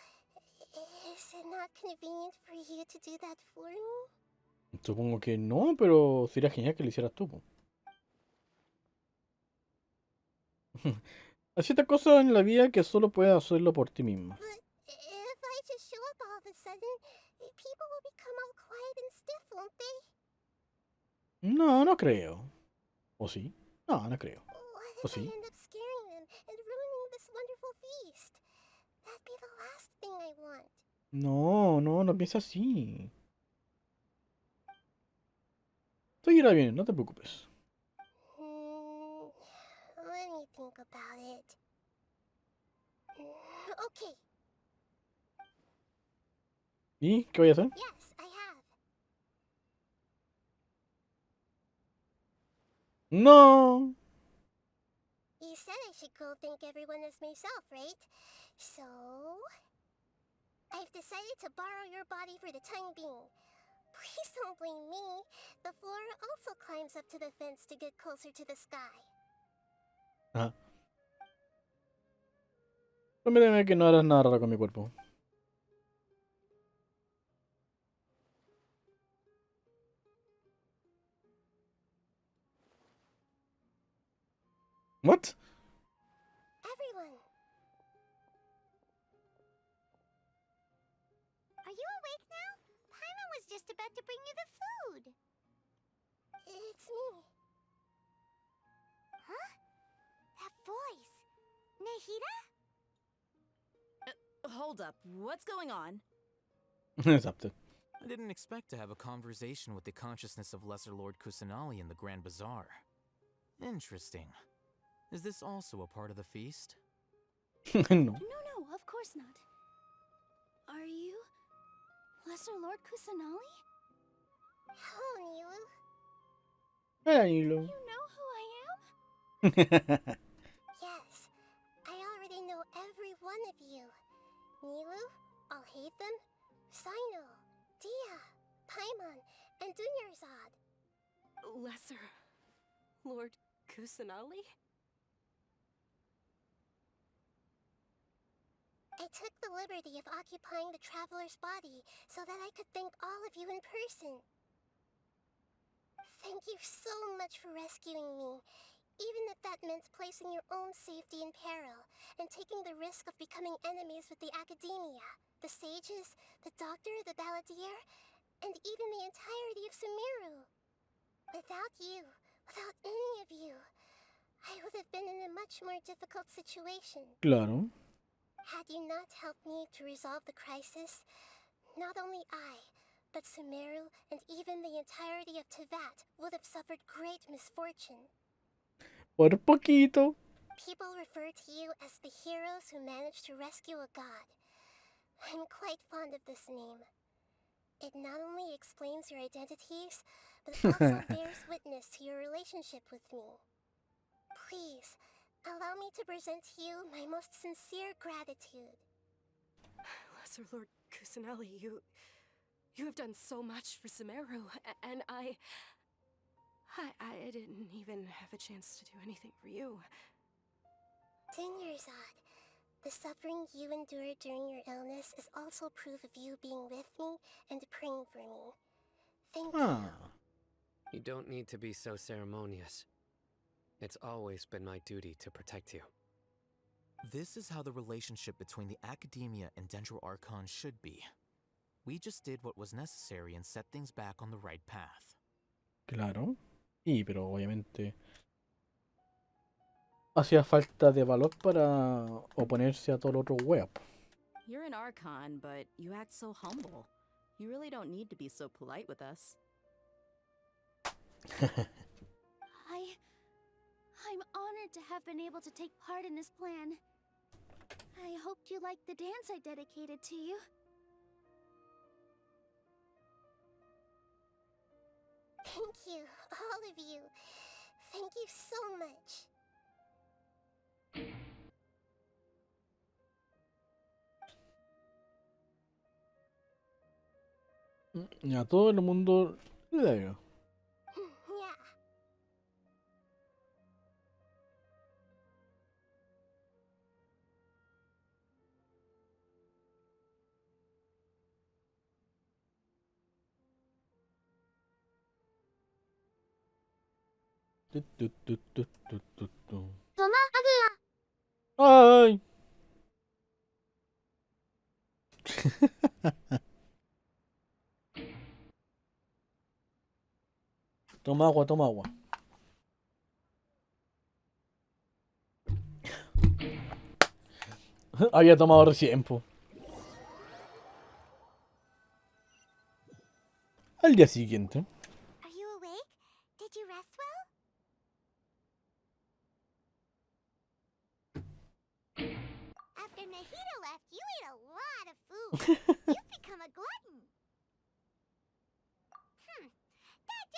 is it not convenient for you to do that for me? Supongo que no, pero sería genial que lo hicieras tú, po. Hay ciertas cosas en la vida que solo puedes hacerlo por ti misma. But if I just show up all of a sudden, people will become all quiet and stiff, won't they? No, no creo. ¿O sí? No, no creo. What ¿O if I sí? end up scaring them and ruining this wonderful feast? That'd be the last thing I want. No, no, no piensa así. Todo irá bien, no te preocupes. Let me think about it. Okay, ¿Y qué voy a hacer? yes, I have. No. You said I should go thank everyone as myself, right? So, I've decided to borrow your body for the time being. Please don't blame me. The flora also climbs up to the fence to get closer to the sky. Ajá. Prométeme que no harás nada raro con mi cuerpo. What? Everyone! Are you awake now? Paimon was just about to bring you the food. It's me. Huh? That voice. Nehira? Hold up, what's going on? Zapto. I didn't expect to have a conversation with the consciousness of Lesser Lord Kusanali in the Grand Bazaar. Interesting. Is this also a part of the feast? No. No, of course not. Are you Lesser Lord Kusanali? Hello, Nilou. Hola, Nilou. You know who I am? Yes, I already know every one of you. Nilou, Alhaitham, Sino, Dia, Paimon, and Dunyarzad. Lesser Lord Kusanali? I took the liberty of occupying the traveler's body so that I could thank all of you in person. Thank you so much for rescuing me, even if that meant placing your own safety in peril and taking the risk of becoming enemies with the Academia, the sages, the doctor, the balladeer, and even the entirety of Sumeru. Without you, without any of you, I would have been in a much more difficult situation. Claro. Had you not helped me to resolve the crisis, not only I, but Sumeru and even the entirety of Teyvat would have suffered great misfortune. Por poquito. People refer to you as the heroes who managed to rescue a god. I'm quite fond of this name. It not only explains your identities, but also bears witness to your relationship with me. Please, allow me to present to you my most sincere gratitude. Lesser Lord Kusanali, you have done so much for Sumeru, and I didn't even have a chance to do anything for you. Dinyarzad, the suffering you endured during your illness is also proof of you being with me and praying for me. Thank you. You don't need to be so ceremonious. It's always been my duty to protect you. This is how the relationship between the Academia and Dendro Archon should be. We just did what was necessary and set things back on the right path. Claro. Sí, pero obviamente hacía falta de valor para oponerse a todo lo otro wea. You're an Archon, but you act so humble. You really don't need to be so polite with us. I'm honored to have been able to take part in this plan. I hoped you liked the dance I dedicated to you. Thank you, all of you. Thank you so much. Y a todo el mundo le digo. Yeah. ¡Ay! Toma agua, toma agua. Había tomado recién, po. Al día siguiente. Are you awake? Did you rest well? After Nahida left, you ate a lot of food. You've become a glutton.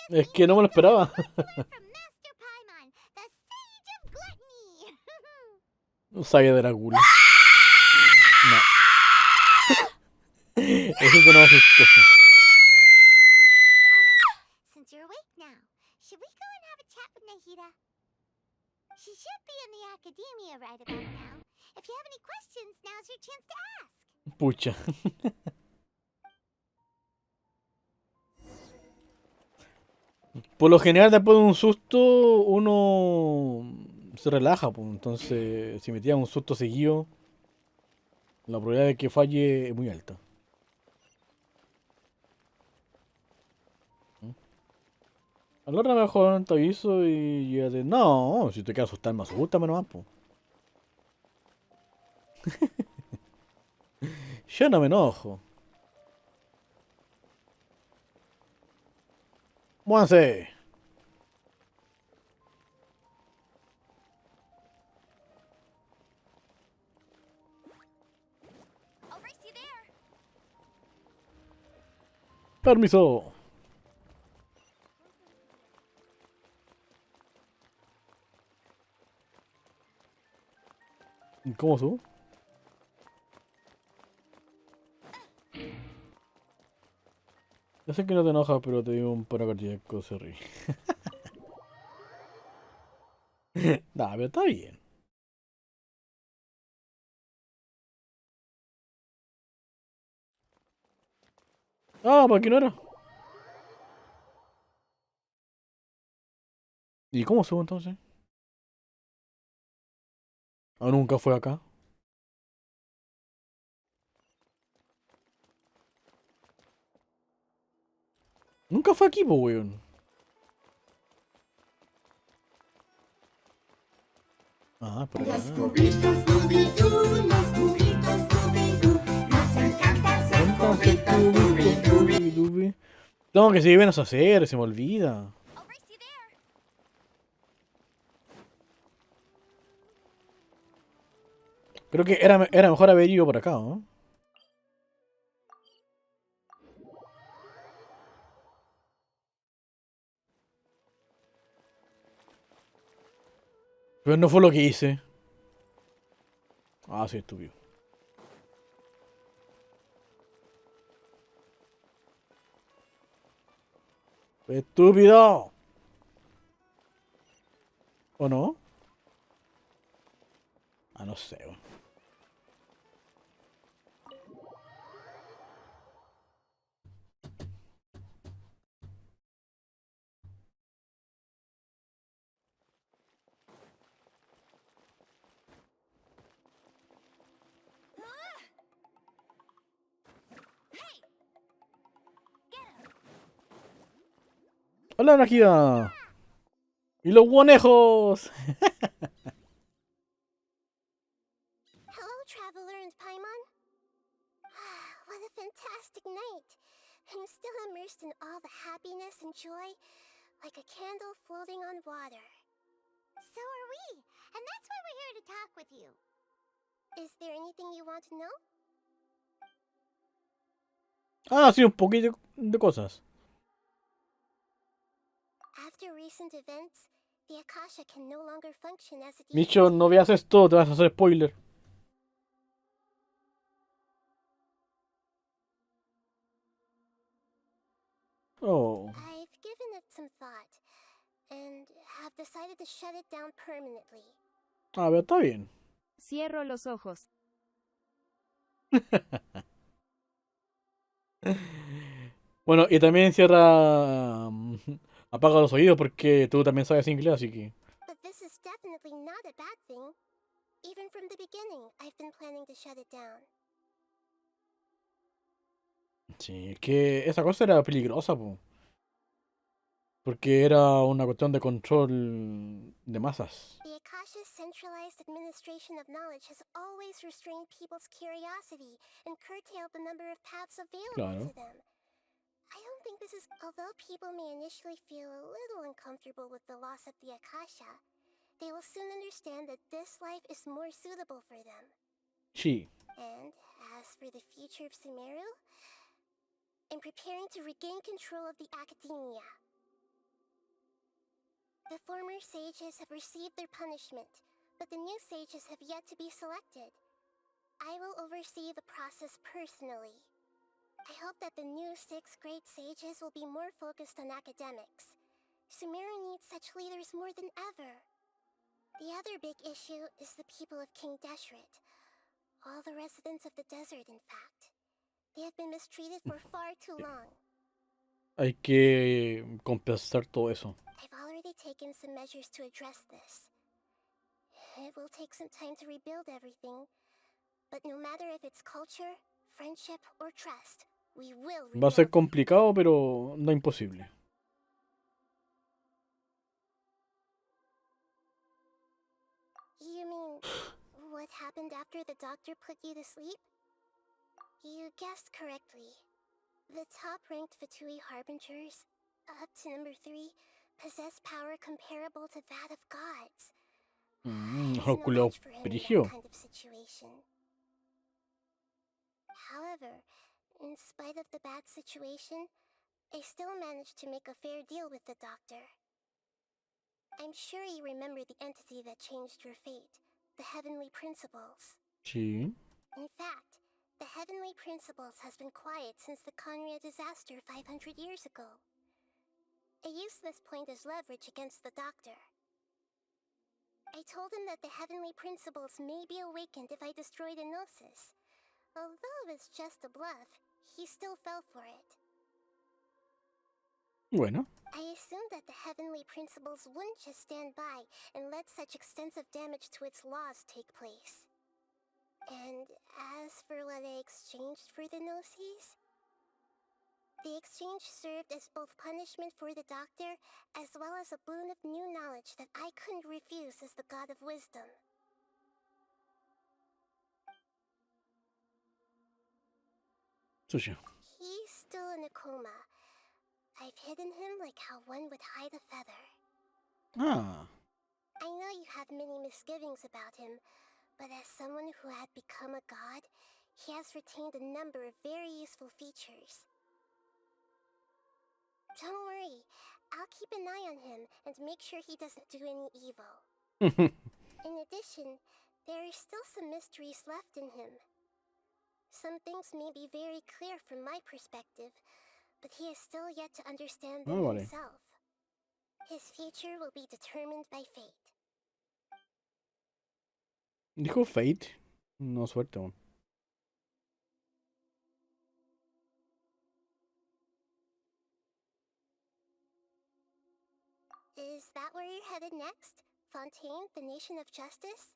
That Es que no me lo esperaba. from Master Paimon, the Sage of Gluttony. No sabía de la gula. No. Eso te no me asustó. Alright, since you're awake now, should we go and have a chat with Nahida? She should be in the Academia right about now. If you have any questions, now's your chance to ask. Pucha. Por lo general, después de un susto, uno se relaja, pues. Entonces, si me tira un susto seguido, la probabilidad de que falle es muy alta. A la hora mejor te aviso y ya de... No, si te quieres asustar, me asusta, menos más, pues. Yo no me enojo. ¡Muévanse! I'll race you there. Permiso. ¿Cómo subo? Ya sé que no te enojas, pero te dio un paro cardíaco, se ríe. Nah, pero está bien. Ah, ¿para qué no era? ¿Y cómo subo entonces? Ah, nunca fue acá. Nunca fue aquí, po, weón. Ah, por acá. Los cubitos Scooby-Doo, los cubitos Scooby-Doo. Nos encanta hacer cubitos Scooby-Doo. Tengo que seguir Wenas a hacer, se me olvida. I'll race you there. Creo que era mejor haber ido por acá, ¿no? Pero no fue lo que hice. Ah, sí, estúpido. ¡Estúpido! ¿O no? Ah, no sé, weón. ¡Hola, Najida! ¡Y los guanejos! Hello, traveler and Paimon. What a fantastic night. I'm still immersed in all the happiness and joy, like a candle floating on water. So are we, and that's why we're here to talk with you. Is there anything you want to know? Ah, sí, un poquito de cosas. After recent events, the Akasha can no longer function as it used Micho, to. no veas esto, te vas a hacer spoiler. Oh. I've given it some thought, and have decided to shut it down permanently. Ah, pero está bien. Cierro los ojos. Bueno, y también cierra... apaga los oídos porque tú también sabes inglés, así que... But this is definitely not a bad thing. Even from the beginning, I've been planning to shut it down. Sí, es que esa cosa era peligrosa, po. Porque era una cuestión de control de masas. The Akasha's centralized administration of knowledge has always restrained people's curiosity and curtailed the number of paths available Claro. to them. I don't think this is... Although people may initially feel a little uncomfortable with the loss of the Akasha, they will soon understand that this life is more suitable for them. Sí. And as for the future of Sumeru, I'm preparing to regain control of the academia. The former sages have received their punishment, but the new sages have yet to be selected. I will oversee the process personally. I hope that the new 6th grade sages will be more focused on academics. Sumeru needs such leaders more than ever. The other big issue is the people of King Deshret. All the residents of the desert, in fact. They have been mistreated for far too long. Hay que compensar todo eso. I've already taken some measures to address this. It will take some time to rebuild everything, but no matter if it's culture, friendship, or trust, we will Va a ser rebuild. complicado, pero no imposible. You mean what happened after the doctor put you to sleep? You guessed correctly. The top-ranked Fatui Harbingers, up to number 3, possess power comparable to that of gods. There's no Oculeo match for him in perigio. that kind of situation. However, in spite of the bad situation, I still managed to make a fair deal with the doctor. I'm sure you remember the entity that changed your fate, the Heavenly Principles. Sí. In fact, the Heavenly Principles has been quiet since the Conria disaster 500 years ago. I used this point as leverage against the doctor. I told him that the Heavenly Principles may be awakened if I destroy the Gnosis. Although it's just a bluff, he still fell for it. Bueno. I assumed that the heavenly principles wouldn't just stand by and let such extensive damage to its laws take place. And as for what I exchanged for the gnosis, the exchange served as both punishment for the doctor as well as a boon of new knowledge that I couldn't refuse as the god of wisdom. Sushi. He's still in a coma. I've hidden him like how one would hide a feather. Ah. I know you have many misgivings about him, but as someone who had become a god, he has retained a number of very useful features. Don't worry, I'll keep an eye on him and make sure he doesn't do any evil. In addition, there are still some mysteries left in him. Some things may be very clear from my perspective, but he is still yet to understand them himself. His future will be determined by fate. ¿Dijo Fate? No, suerte aún. Is that where you're headed next? Fontaine, the nation of justice?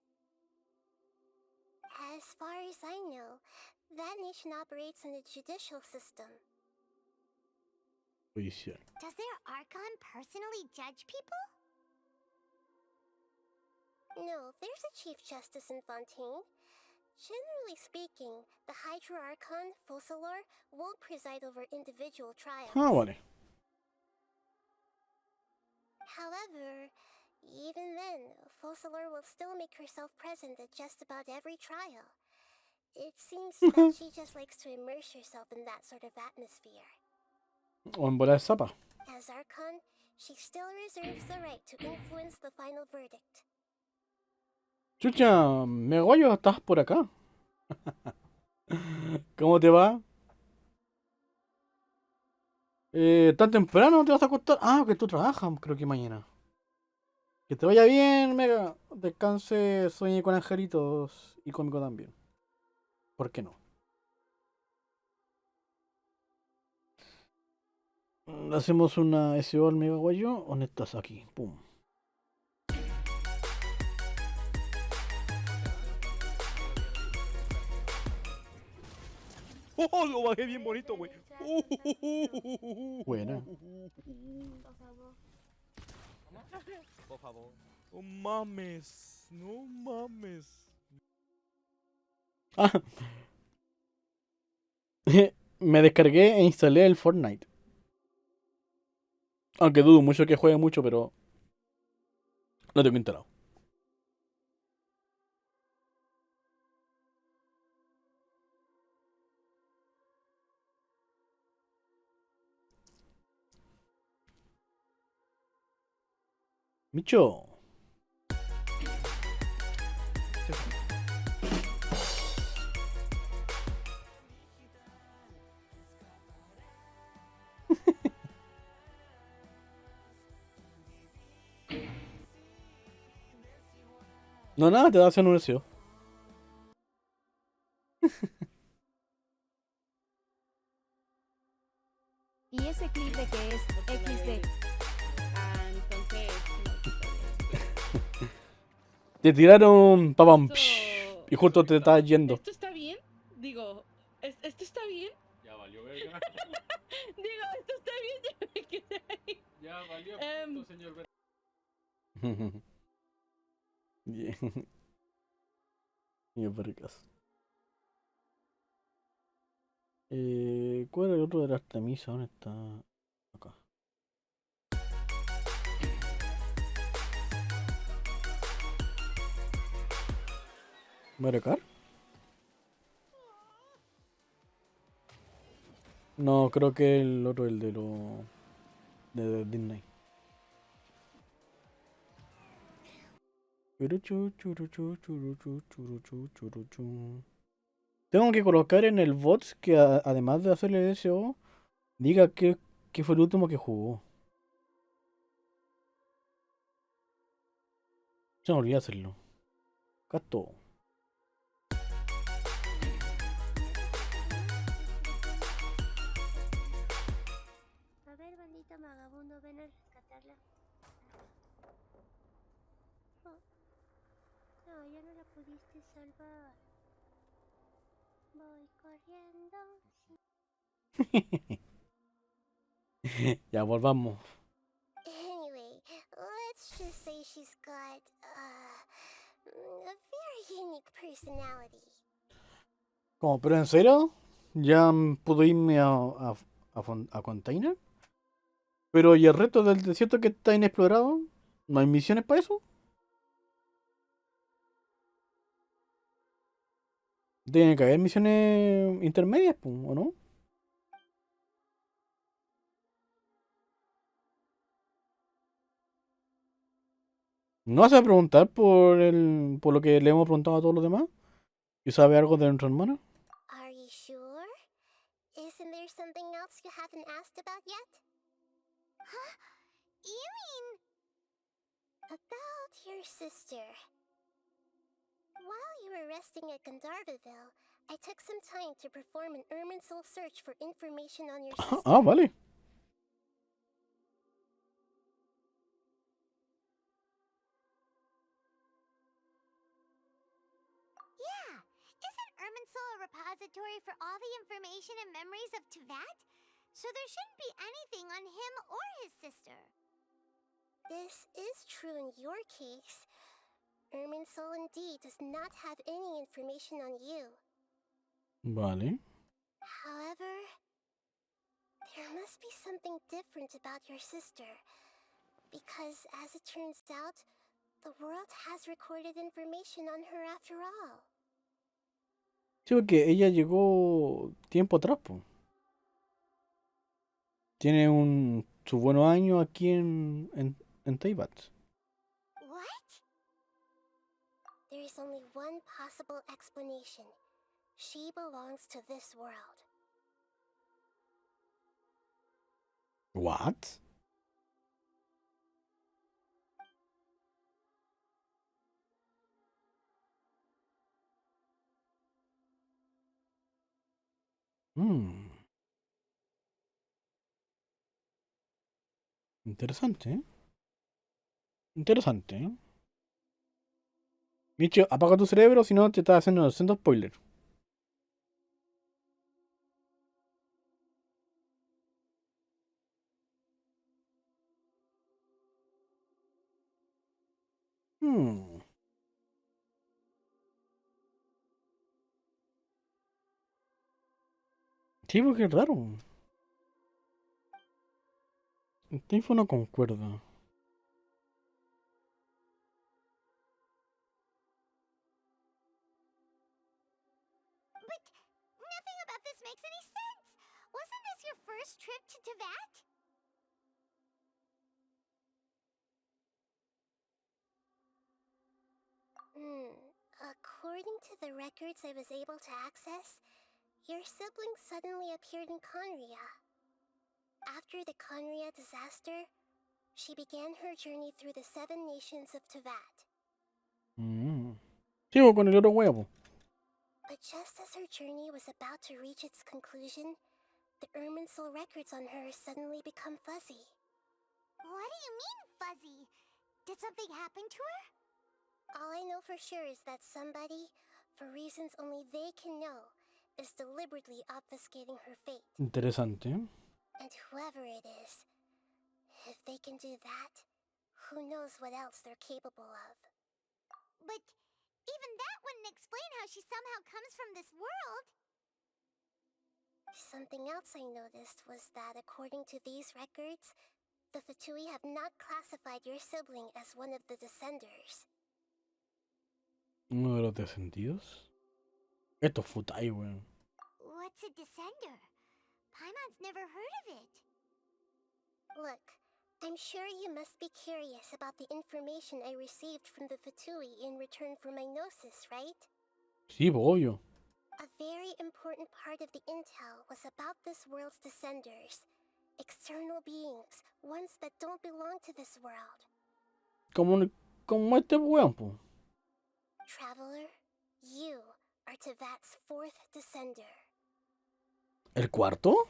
As far as I know, that nation operates in a judicial system. Judicial. Does their Archon personally judge people? No, there's a Chief Justice in Fontaine. Generally speaking, the Hydra Archon, Focalor, won't preside over individual trials. Ah, vale. However, even then, Focalor will still make herself present at just about every trial. It seems that she just likes to immerse herself in that sort of atmosphere. O en volar zapa. As Archon, she still reserves the right to influence the final verdict. Chucha, Meguayo, estás por acá. ¿Cómo te va? ¿Tan temprano te vas a acostar? Ah, que tú trabajas, creo que mañana. Que te vaya bien, Mega. Descanse, sueñe con angelitos y conmigo también. ¿Por qué no? Hacemos una SO al Megaguayo. ¿Dónde estás? Aquí. Pum. ¡Oh! Lo bajé bien bonito, güey. Buena. Por favor. Por favor. No mames. No mames. Ah. Me descargué e instalé el Fortnite. Aunque dudo mucho que juegue mucho, pero lo tengo instalado. Micho. No, nada, te da a hacer un deseo. ¿Y ese clip de qué es? XD. Entonces, Te tiraron papam Esto- y justo te estás yendo. ¿Esto está bien? Digo, ¿esto está bien? Ya valió, verga. Digo, ¿esto está bien? Ya me quedé ahí. Ya valió, señor. Bien. Bien, vergas. ¿Cuál es el otro de la Artemisa? ¿Dónde está? Acá. ¿Maricar? No, creo que el otro, el de lo de Disney. Churuchu, churuchu, churuchu, churuchu, churuchu. Tengo que colocar en el bot que además de hacerle SEO, diga que fue el último que jugó. Se me olvidó hacerlo. Gasto. A ver, bandita maga a rescatarla. Oh, no, ya no la pudiste salvar. Voy corriendo. Ya volvamos. Anyway, let's just say she's got a very unique personality. ¿Cómo? ¿Pero en serio? ¿Ya puedo irme a Container? ¿Pero y el resto del desierto que está inexplorado? ¿No hay misiones para eso? Tienen que haber misiones intermedias, pues, ¿o no? ¿No vas a preguntar por lo que le hemos preguntado a todos los demás? ¿Y sabe algo de nuestra hermana? Are you sure? Isn't there something else you haven't asked about yet? Huh? You mean... About your sister. While you were resting at Gandharvaville, I took some time to perform an Irminsul search for information on your sister. Ah, vale. Yeah, isn't Irminsul a repository for all the information and memories of Teyvat? So there shouldn't be anything on him or his sister. This is true in your case. Irminsul indeed does not have any information on you. Vale. However, there must be something different about your sister. Because, as it turns out, the world has recorded information on her after all. Sí, porque ella llegó tiempo atrás, pues. Tiene su buenos años aquí en Teyvat. What? There is only one possible explanation. She belongs to this world. What? Interesante, ¿eh? Interesante, ¿eh? Micho, apaga tu cerebro, si no te estás haciendo spoiler. Sí, porque es raro. Esta info no concuerda. But nothing about this makes any sense. Wasn't this your first trip to Teyvat? According to the records I was able to access, your sibling suddenly appeared in Conria. After the Conria disaster, she began her journey through the 7 nations of Teyvat. Sigo con el otro huevo. But just as her journey was about to reach its conclusion, the Irminsul records on her suddenly become fuzzy. What do you mean, fuzzy? Did something happen to her? All I know for sure is that somebody, for reasons only they can know, is deliberately obfuscating her fate. Interesante, ¿eh? And whoever it is, if they can do that, who knows what else they're capable of. But even that wouldn't explain how she somehow comes from this world. Something else I noticed was that according to these records, the Fatui have not classified your sibling as one of the descenders. Uno de los descendidos. Esto es futai, weón. What's a descender? Paimon's never heard of it. Look, I'm sure you must be curious about the information I received from the Fatui in return for my gnosis, right? Sí, obvio. A very important part of the intel was about this world's descenders. External beings, ones that don't belong to this world. Como este weón, po. Traveler, you are Teyvat's 4th descender. ¿El cuarto?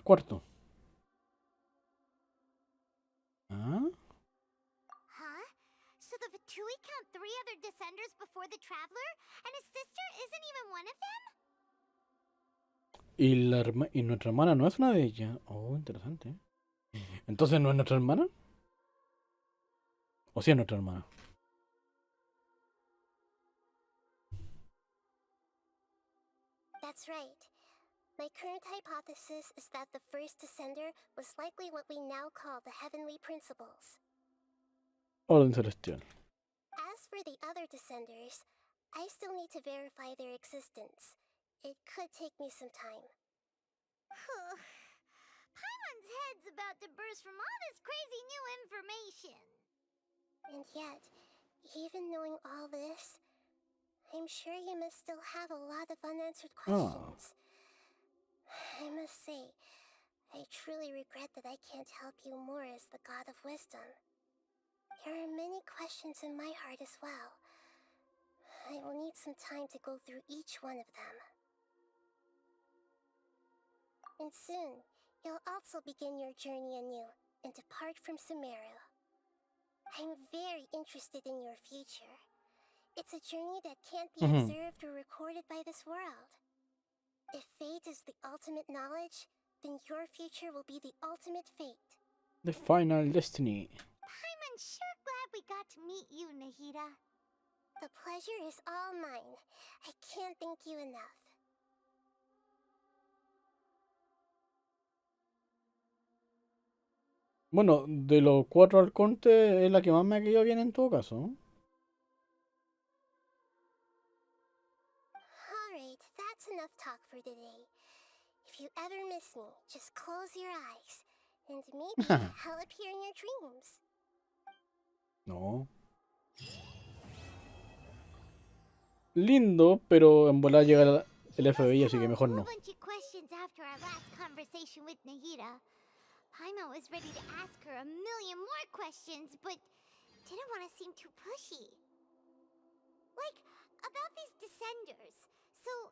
cuarto. ¿Ah? Huh? So the Vatui count 3 other descenders before the traveler, and his sister isn't even one of them? Y nuestra hermana no es una de ellas. Oh, interesante. Entonces, ¿no es nuestra hermana? ¿O sí es nuestra hermana? That's right. My current hypothesis is that the first descender was likely what we now call the Heavenly Principles. Orden celestial. As for the other descenders, I still need to verify their existence. It could take me some time. Paimon's head's about to burst from all this crazy new information. And yet, even knowing all this, I'm sure you must still have a lot of unanswered questions. I must say, I truly regret that I can't help you more as the God of Wisdom. There are many questions in my heart as well. I will need some time to go through each one of them. And soon, you'll also begin your journey anew and depart from Sumeru. I'm very interested in your future. It's a journey that can't be observed or recorded by this world. If fate is the ultimate knowledge, then your future will be the ultimate fate. The final destiny. Paimon's sure glad we got to meet you, Nahida. The pleasure is all mine. I can't thank you enough. Bueno, de los 4 arcontes es la que más me ha caído bien en todo caso. Alright, that's enough talk for today. If you ever miss me, just close your eyes. And maybe I'll appear in your dreams. No. Lindo, pero en volar llega el FBI, así que mejor no. Bunch of questions after our last conversation with Nahida. Paimon was ready to ask her a million more questions, but didn't want to seem too pushy. Like, about these descenders. So,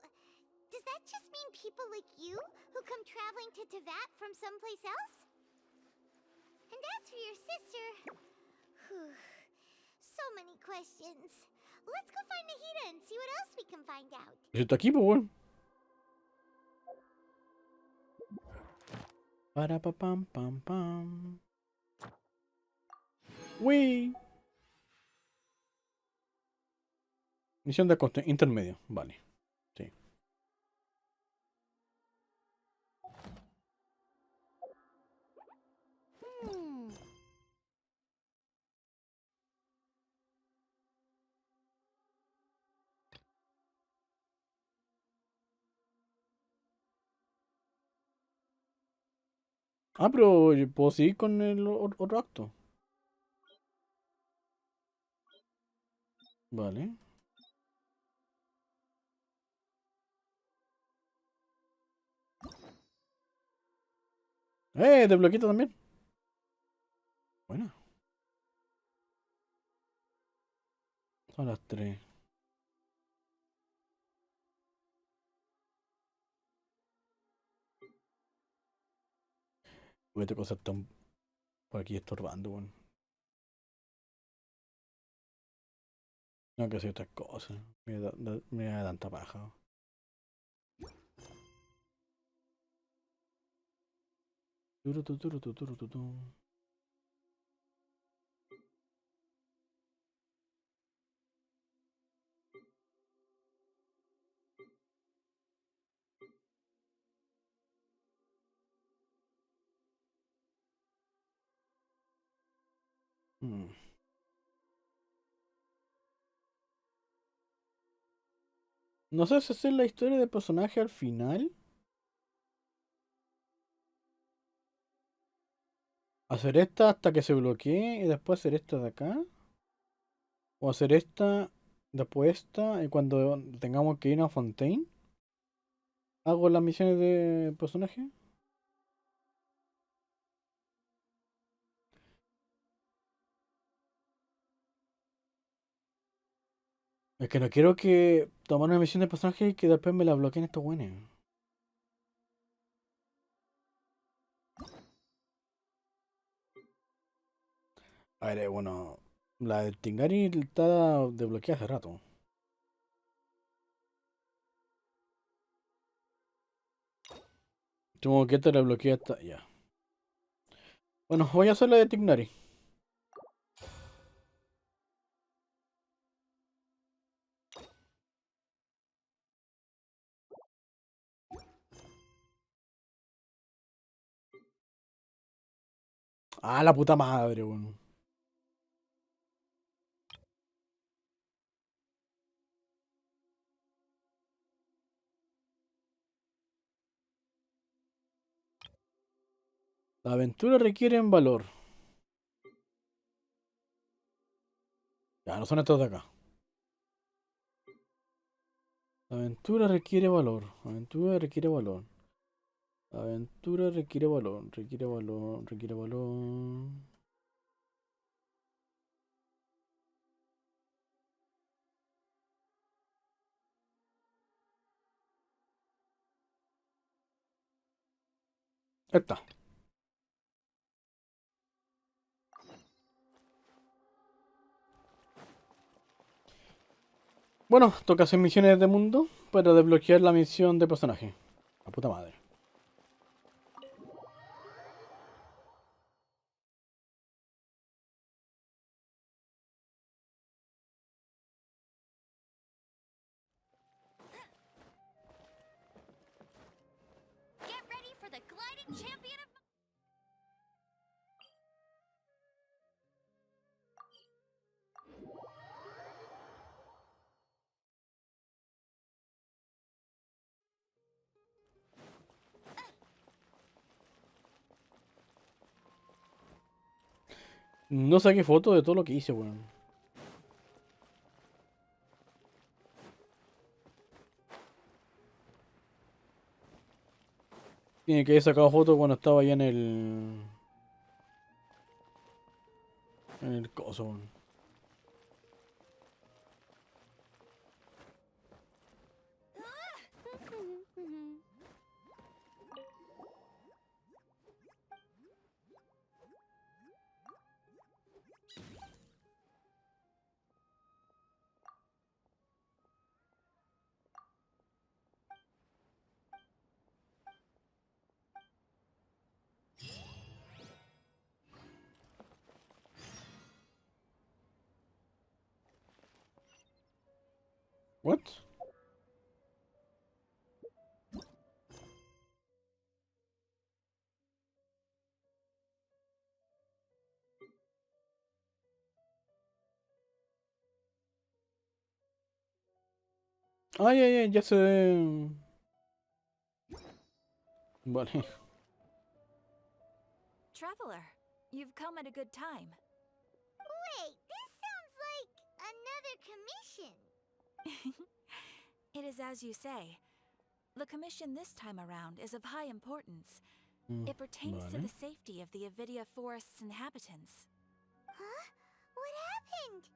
does that just mean people like you who come traveling to Teyvat from someplace else? And as for your sister... so many questions. Let's go find Nahida and see what else we can find out. Yo estoy aquí, pues, bueno. Para pa pam pam pam. Uy. Misión de coste intermedio, vale. Sí. Ah, pero yo puedo seguir con el otro acto. Vale. Desbloqueito también. Bueno. Son las 3. Voy a cosas tan por aquí estorbando, bueno. Tengo que hacer otras cosas. Me da tanta paja. Turututurututurututu. No sé si hacer la historia del personaje al final. Hacer esta hasta que se bloquee y después hacer esta de acá. O hacer esta, después esta y cuando tengamos que ir a Fontaine. Hago las misiones de personaje. Es que no quiero que tomar una misión de personaje y que después me la bloqueen estos buenos. A ver, bueno, la de Tignari está desbloqueada hace rato. Supongo que esta la bloquea hasta ya. Bueno, voy a hacer la de Tignari. Ah, la puta madre, weón. La aventura requiere valor. Ya, no son estos de acá. La aventura requiere valor. Aventura requiere valor. Aventura requiere valor. Requiere valor. Requiere valor. Esta. Bueno, toca hacer misiones de mundo para desbloquear la misión de personaje. La puta madre. Get ready for the gliding champion of... No saqué foto de todo lo que hice, weón. Tiene que haber sacado foto cuando estaba allá en el coso, weón. What? Ay, ay, ay, ya se ve. Vale. Traveler, you've come at a good time. Wait, this sounds like another commission. It is as you say. The commission this time around is of high importance. It pertains to Vale. the safety of the Avidia Forest's inhabitants. Huh? What happened?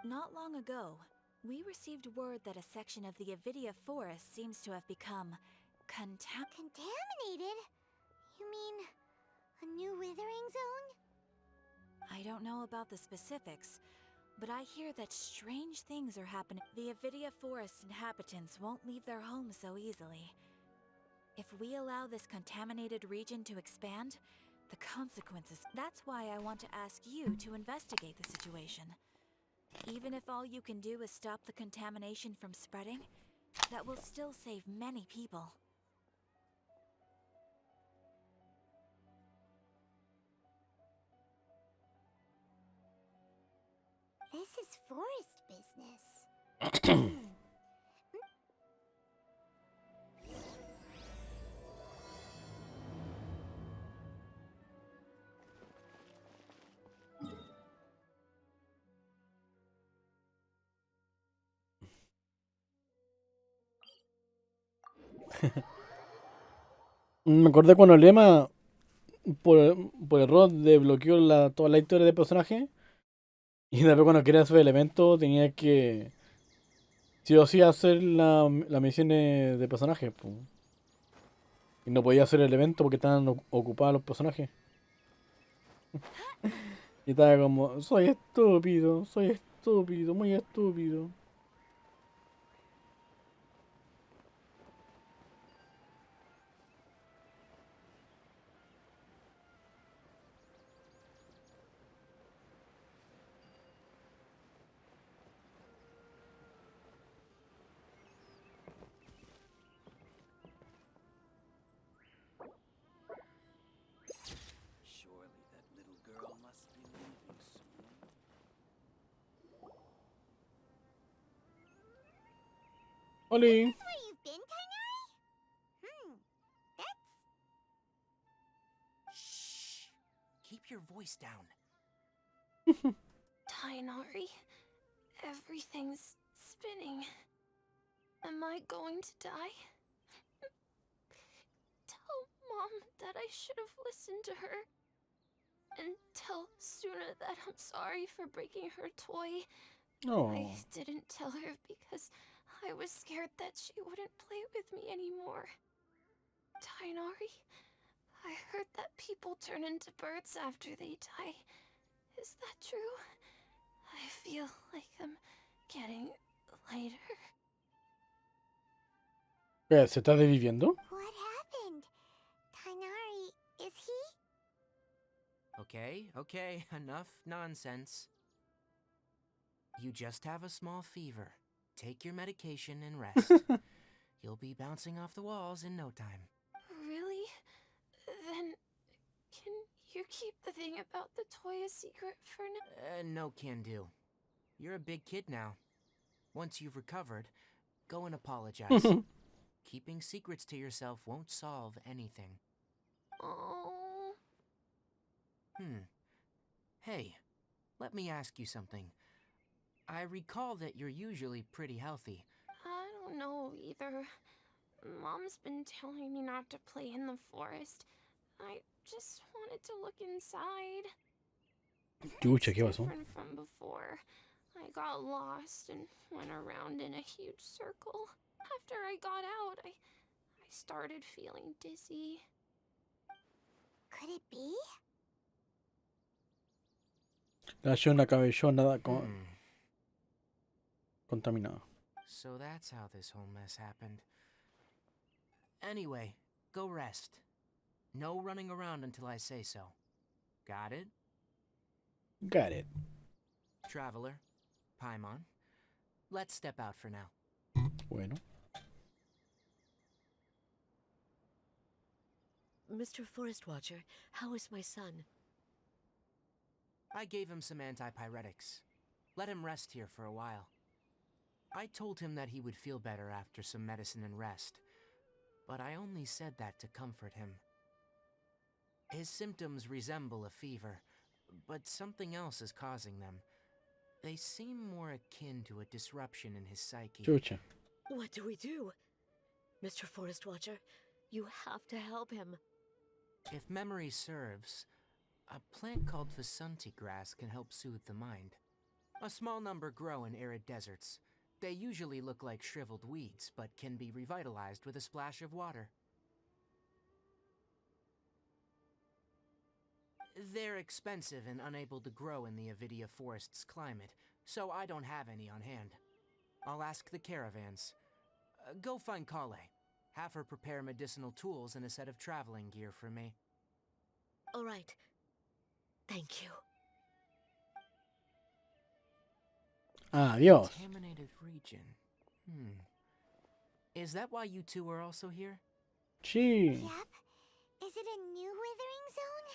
Not long ago, we received word that a section of the Avidia Forest seems to have become Contaminated? You mean a new withering zone? I don't know about the specifics, but I hear that strange things are happening. The Avidia Forest inhabitants won't leave their homes so easily. If we allow this contaminated region to expand, the consequences... That's why I want to ask you to investigate the situation. Even if all you can do is stop the contamination from spreading, that will still save many people. This is forest business. Me acordé cuando Lema, por error, desbloqueó toda la historia del personaje. Y después cuando quería su elemento tenía que sí o sí hacer la misión de personaje, po. Y no podía hacer el evento porque estaban ocupados los personajes. Y estaba como, soy estúpido, muy estúpido. Surely that little girl must be leaving soon. Oli. Is this where you've been, Tignari? That's... Shh! Keep your voice down. Tignari, everything's spinning. Am I going to die? Tell Mom that I should have listened to her. And tell Suna that I'm sorry for breaking her toy. Oh. I didn't tell her because I was scared that she wouldn't play with me anymore. Tignari, I heard that people turn into birds after they die. Is that true? I feel like I'm getting lighter. ¿Se está desviviendo? What happened? Tignari, is he? Okay, enough nonsense. You just have a small fever. Take your medication and rest. You'll be bouncing off the walls in no time. Really? Then can you keep the thing about the toy a secret for now? No can do. You're a big kid now. Once you've recovered, go and apologize. Keeping secrets to yourself won't solve anything. Oh. Hey, let me ask you something. I recall that you're usually pretty healthy. I don't know either. Mom's been telling me not to play in the forest. I just wanted to look inside. Chucha, ¿qué pasó? Different from before. I got lost and went around in a huge circle. After I got out, I started feeling dizzy. Could it be? Le ha hecho una cabellona contaminada. So that's how this whole mess happened. Anyway, go rest. No running around until I say so. Got it? Got it. Traveler, Paimon, let's step out for now. Bueno. Mr. Forest Watcher, how is my son? I gave him some antipyretics. Let him rest here for a while. I told him that he would feel better after some medicine and rest, but I only said that to comfort him. His symptoms resemble a fever, but something else is causing them. They seem more akin to a disruption in his psyche. Chucha. What do we do? Mr. Forest Watcher, you have to help him. If memory serves, a plant called Vasanti grass can help soothe the mind. A small number grow in arid deserts. They usually look like shriveled weeds, but can be revitalized with a splash of water. They're expensive and unable to grow in the Avidia forest's climate, so I don't have any on hand. I'll ask the caravans. Go find Kale. Have her prepare medicinal tools and a set of traveling gear for me. All right. Thank you. Adiós. Contaminated region. Is that why you two are also here? Sí. Yep. Is it a new withering zone?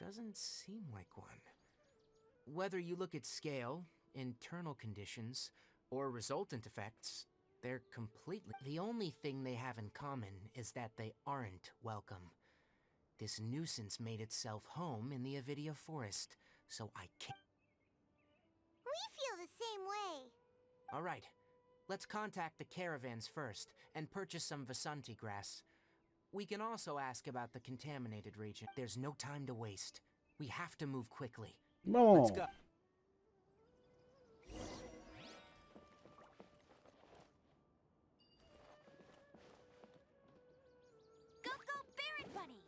Doesn't seem like one. Whether you look at scale, internal conditions, or resultant effects, they're completely... The only thing they have in common is that they aren't welcome. This nuisance made itself home in the Avidia forest, so I can't... We feel the same way. All right, let's contact the caravans first and purchase some Vasanti grass. We can also ask about the contaminated region. There's no time to waste. We have to move quickly. Vamos. Let's go. Go, Barret Bunny!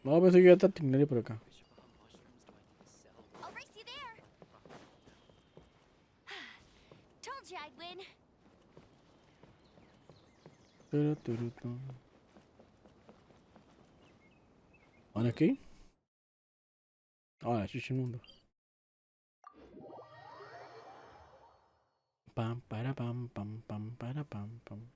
No, pensé que iba a estar Tignari por acá. I'll race you there. Told you I'd win. ¿Ahora aquí? Ahora, chucha el mundo. Pam, para, pam, pam, pam, para, pam, pam.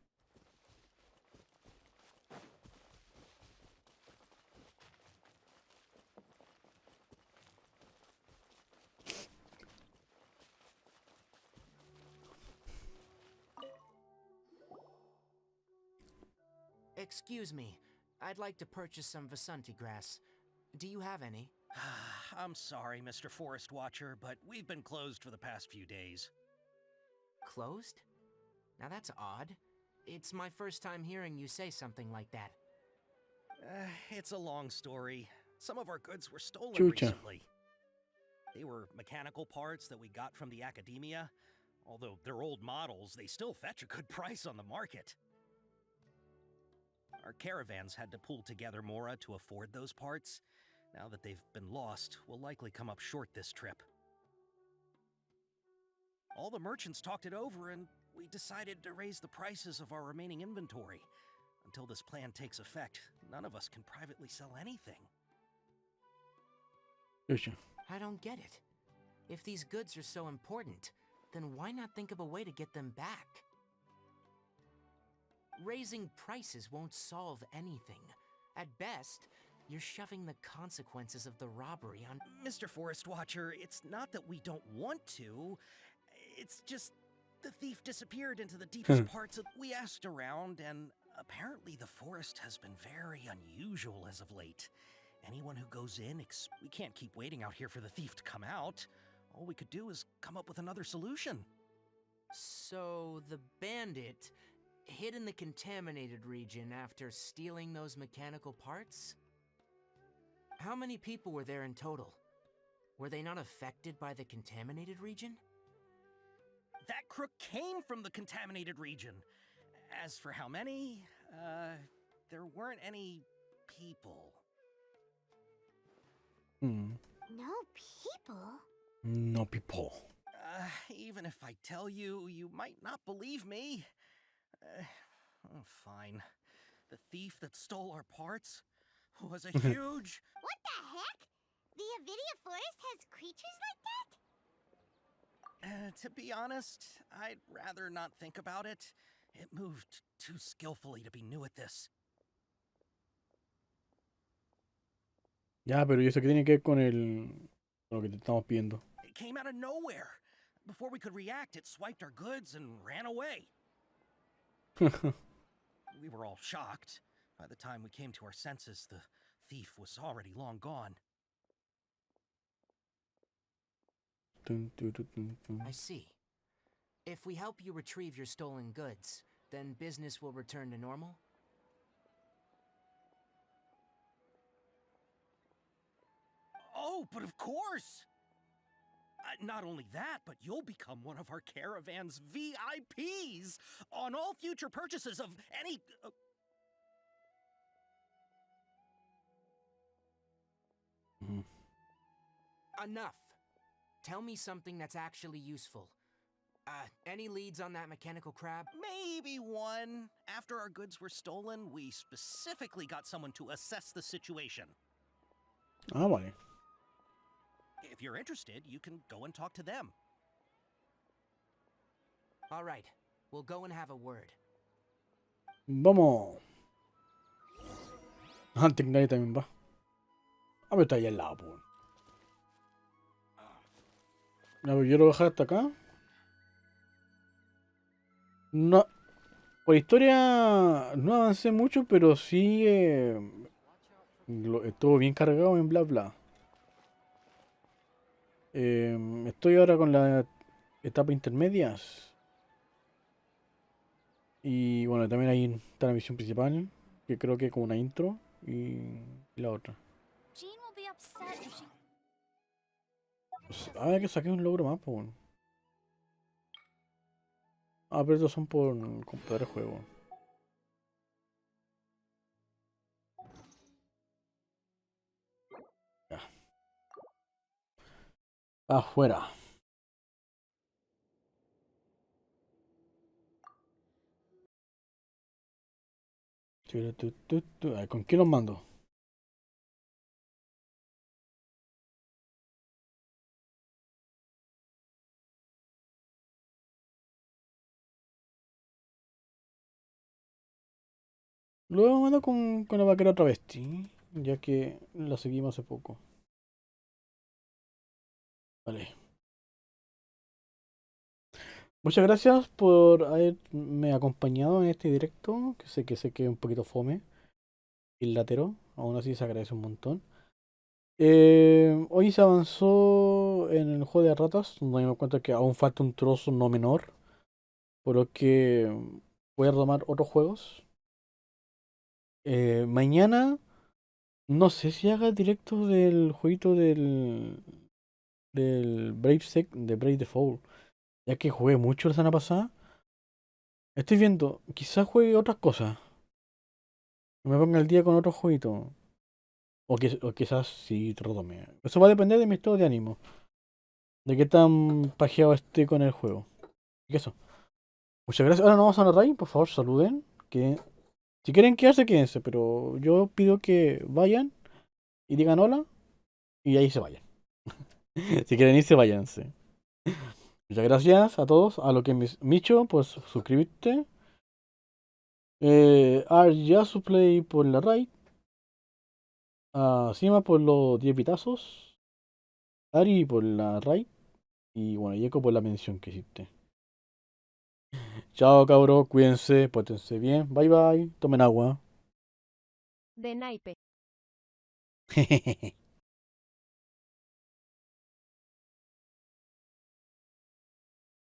Excuse me. I'd like to purchase some Vasanti grass. Do you have any? I'm sorry, Mr. Forest Watcher, but we've been closed for the past few days. Closed? Now that's odd. It's my first time hearing you say something like that. It's a long story. Some of our goods were stolen Chucha. recently. They were mechanical parts that we got from the academia. Although they're old models, they still fetch a good price on the market. Our caravans had to pull together Mora to afford those parts. Now that they've been lost, we'll likely come up short this trip. All the merchants talked it over, and we decided to raise the prices of our remaining inventory. Until this plan takes effect, none of us can privately sell anything. Chucha. I don't get it. If these goods are so important, then why not think of a way to get them back? Raising prices won't solve anything. At best, you're shoving the consequences of the robbery on... Mr. Forest Watcher, it's not that we don't want to. It's just the thief disappeared into the deepest parts of... We asked around, and apparently the forest has been very unusual as of late. Anyone who goes in, we can't keep waiting out here for the thief to come out. All we could do is come up with another solution. So, the bandit hid in the contaminated region after stealing those mechanical parts? How many people were there in total? Were they not affected by the contaminated region? That crook came from the contaminated region. As for how many, there weren't any people. No people? No people. Even if I tell you, you might not believe me. Fine. The thief that stole our parts was a huge... What the heck? The Avidia forest has creatures like that? To be honest, I'd rather not think about it. It moved too skillfully to be new at this. Ya, pero ¿y eso qué tiene que ver con lo que te estamos pidiendo? It came out of nowhere. Before we could react, it swiped our goods and ran away. We were all shocked. By the time we came to our senses, the thief was already long gone. I see. If we help you retrieve your stolen goods, then business will return to normal? Oh, but of course! Not only that, but you'll become one of our caravan's VIPs on all future purchases of any... Enough. Tell me something that's actually useful. Any leads on that mechanical crab? Maybe one. After our goods were stolen, we specifically got someone to assess the situation. Ah, vale. If you're interested, you can go and talk to them. All right. We'll go and have a word. Vamos. Ah, Tignari también va. Ah, pero está ahí al lado, pues. A ver, yo lo voy a bajar hasta acá. No. Por historia no avancé mucho, pero sí estuvo bien cargado en bla bla. Estoy ahora con las etapas intermedias. Y bueno, también ahí está la misión principal, que creo que es como una intro, y la otra. Pues, que saqué un logro más, pues bueno. pero estos son por computador de juego. Ya. Afuera. A ver, ¿con quién los mando? Luego mando con la vaquera travesti, ya que la seguimos hace poco. Vale. Muchas gracias por haberme acompañado en este directo, que sé que es un poquito fome y latero, aún así se agradece un montón. Hoy se avanzó en el juego de ratas, nos dimos cuenta que aún falta un trozo no menor, por lo que voy a tomar otros juegos. Mañana no sé si haga el directo del jueguito del de Brave Default, ya que jugué mucho la semana pasada. Estoy viendo, quizás juegue otras cosas, me ponga el día con otro jueguito, o quizás sí retome. Eso va a depender de mi estado de ánimo, de qué tan pajeado esté con el juego. Y eso. Muchas gracias. Ahora no vamos a la raid, por favor, saluden. Que si quieren quedarse, quédense, pero yo pido que vayan y digan hola y ahí se vayan. Si quieren irse, váyanse. Muchas gracias a todos. A lo que Micho, pues suscribirte. Ya su play por la raid. A Sima por los 10 vitazos. Ari por la raid. Y bueno, Yeko por la mención que hiciste. Chao, cabros. Cuídense, pórtense bien. Bye bye. Tomen agua. De naipe.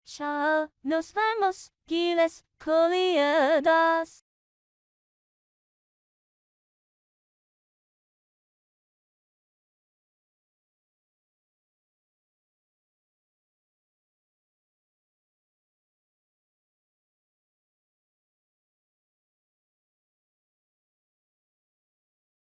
Chao, nos vemos, giles, colliadas.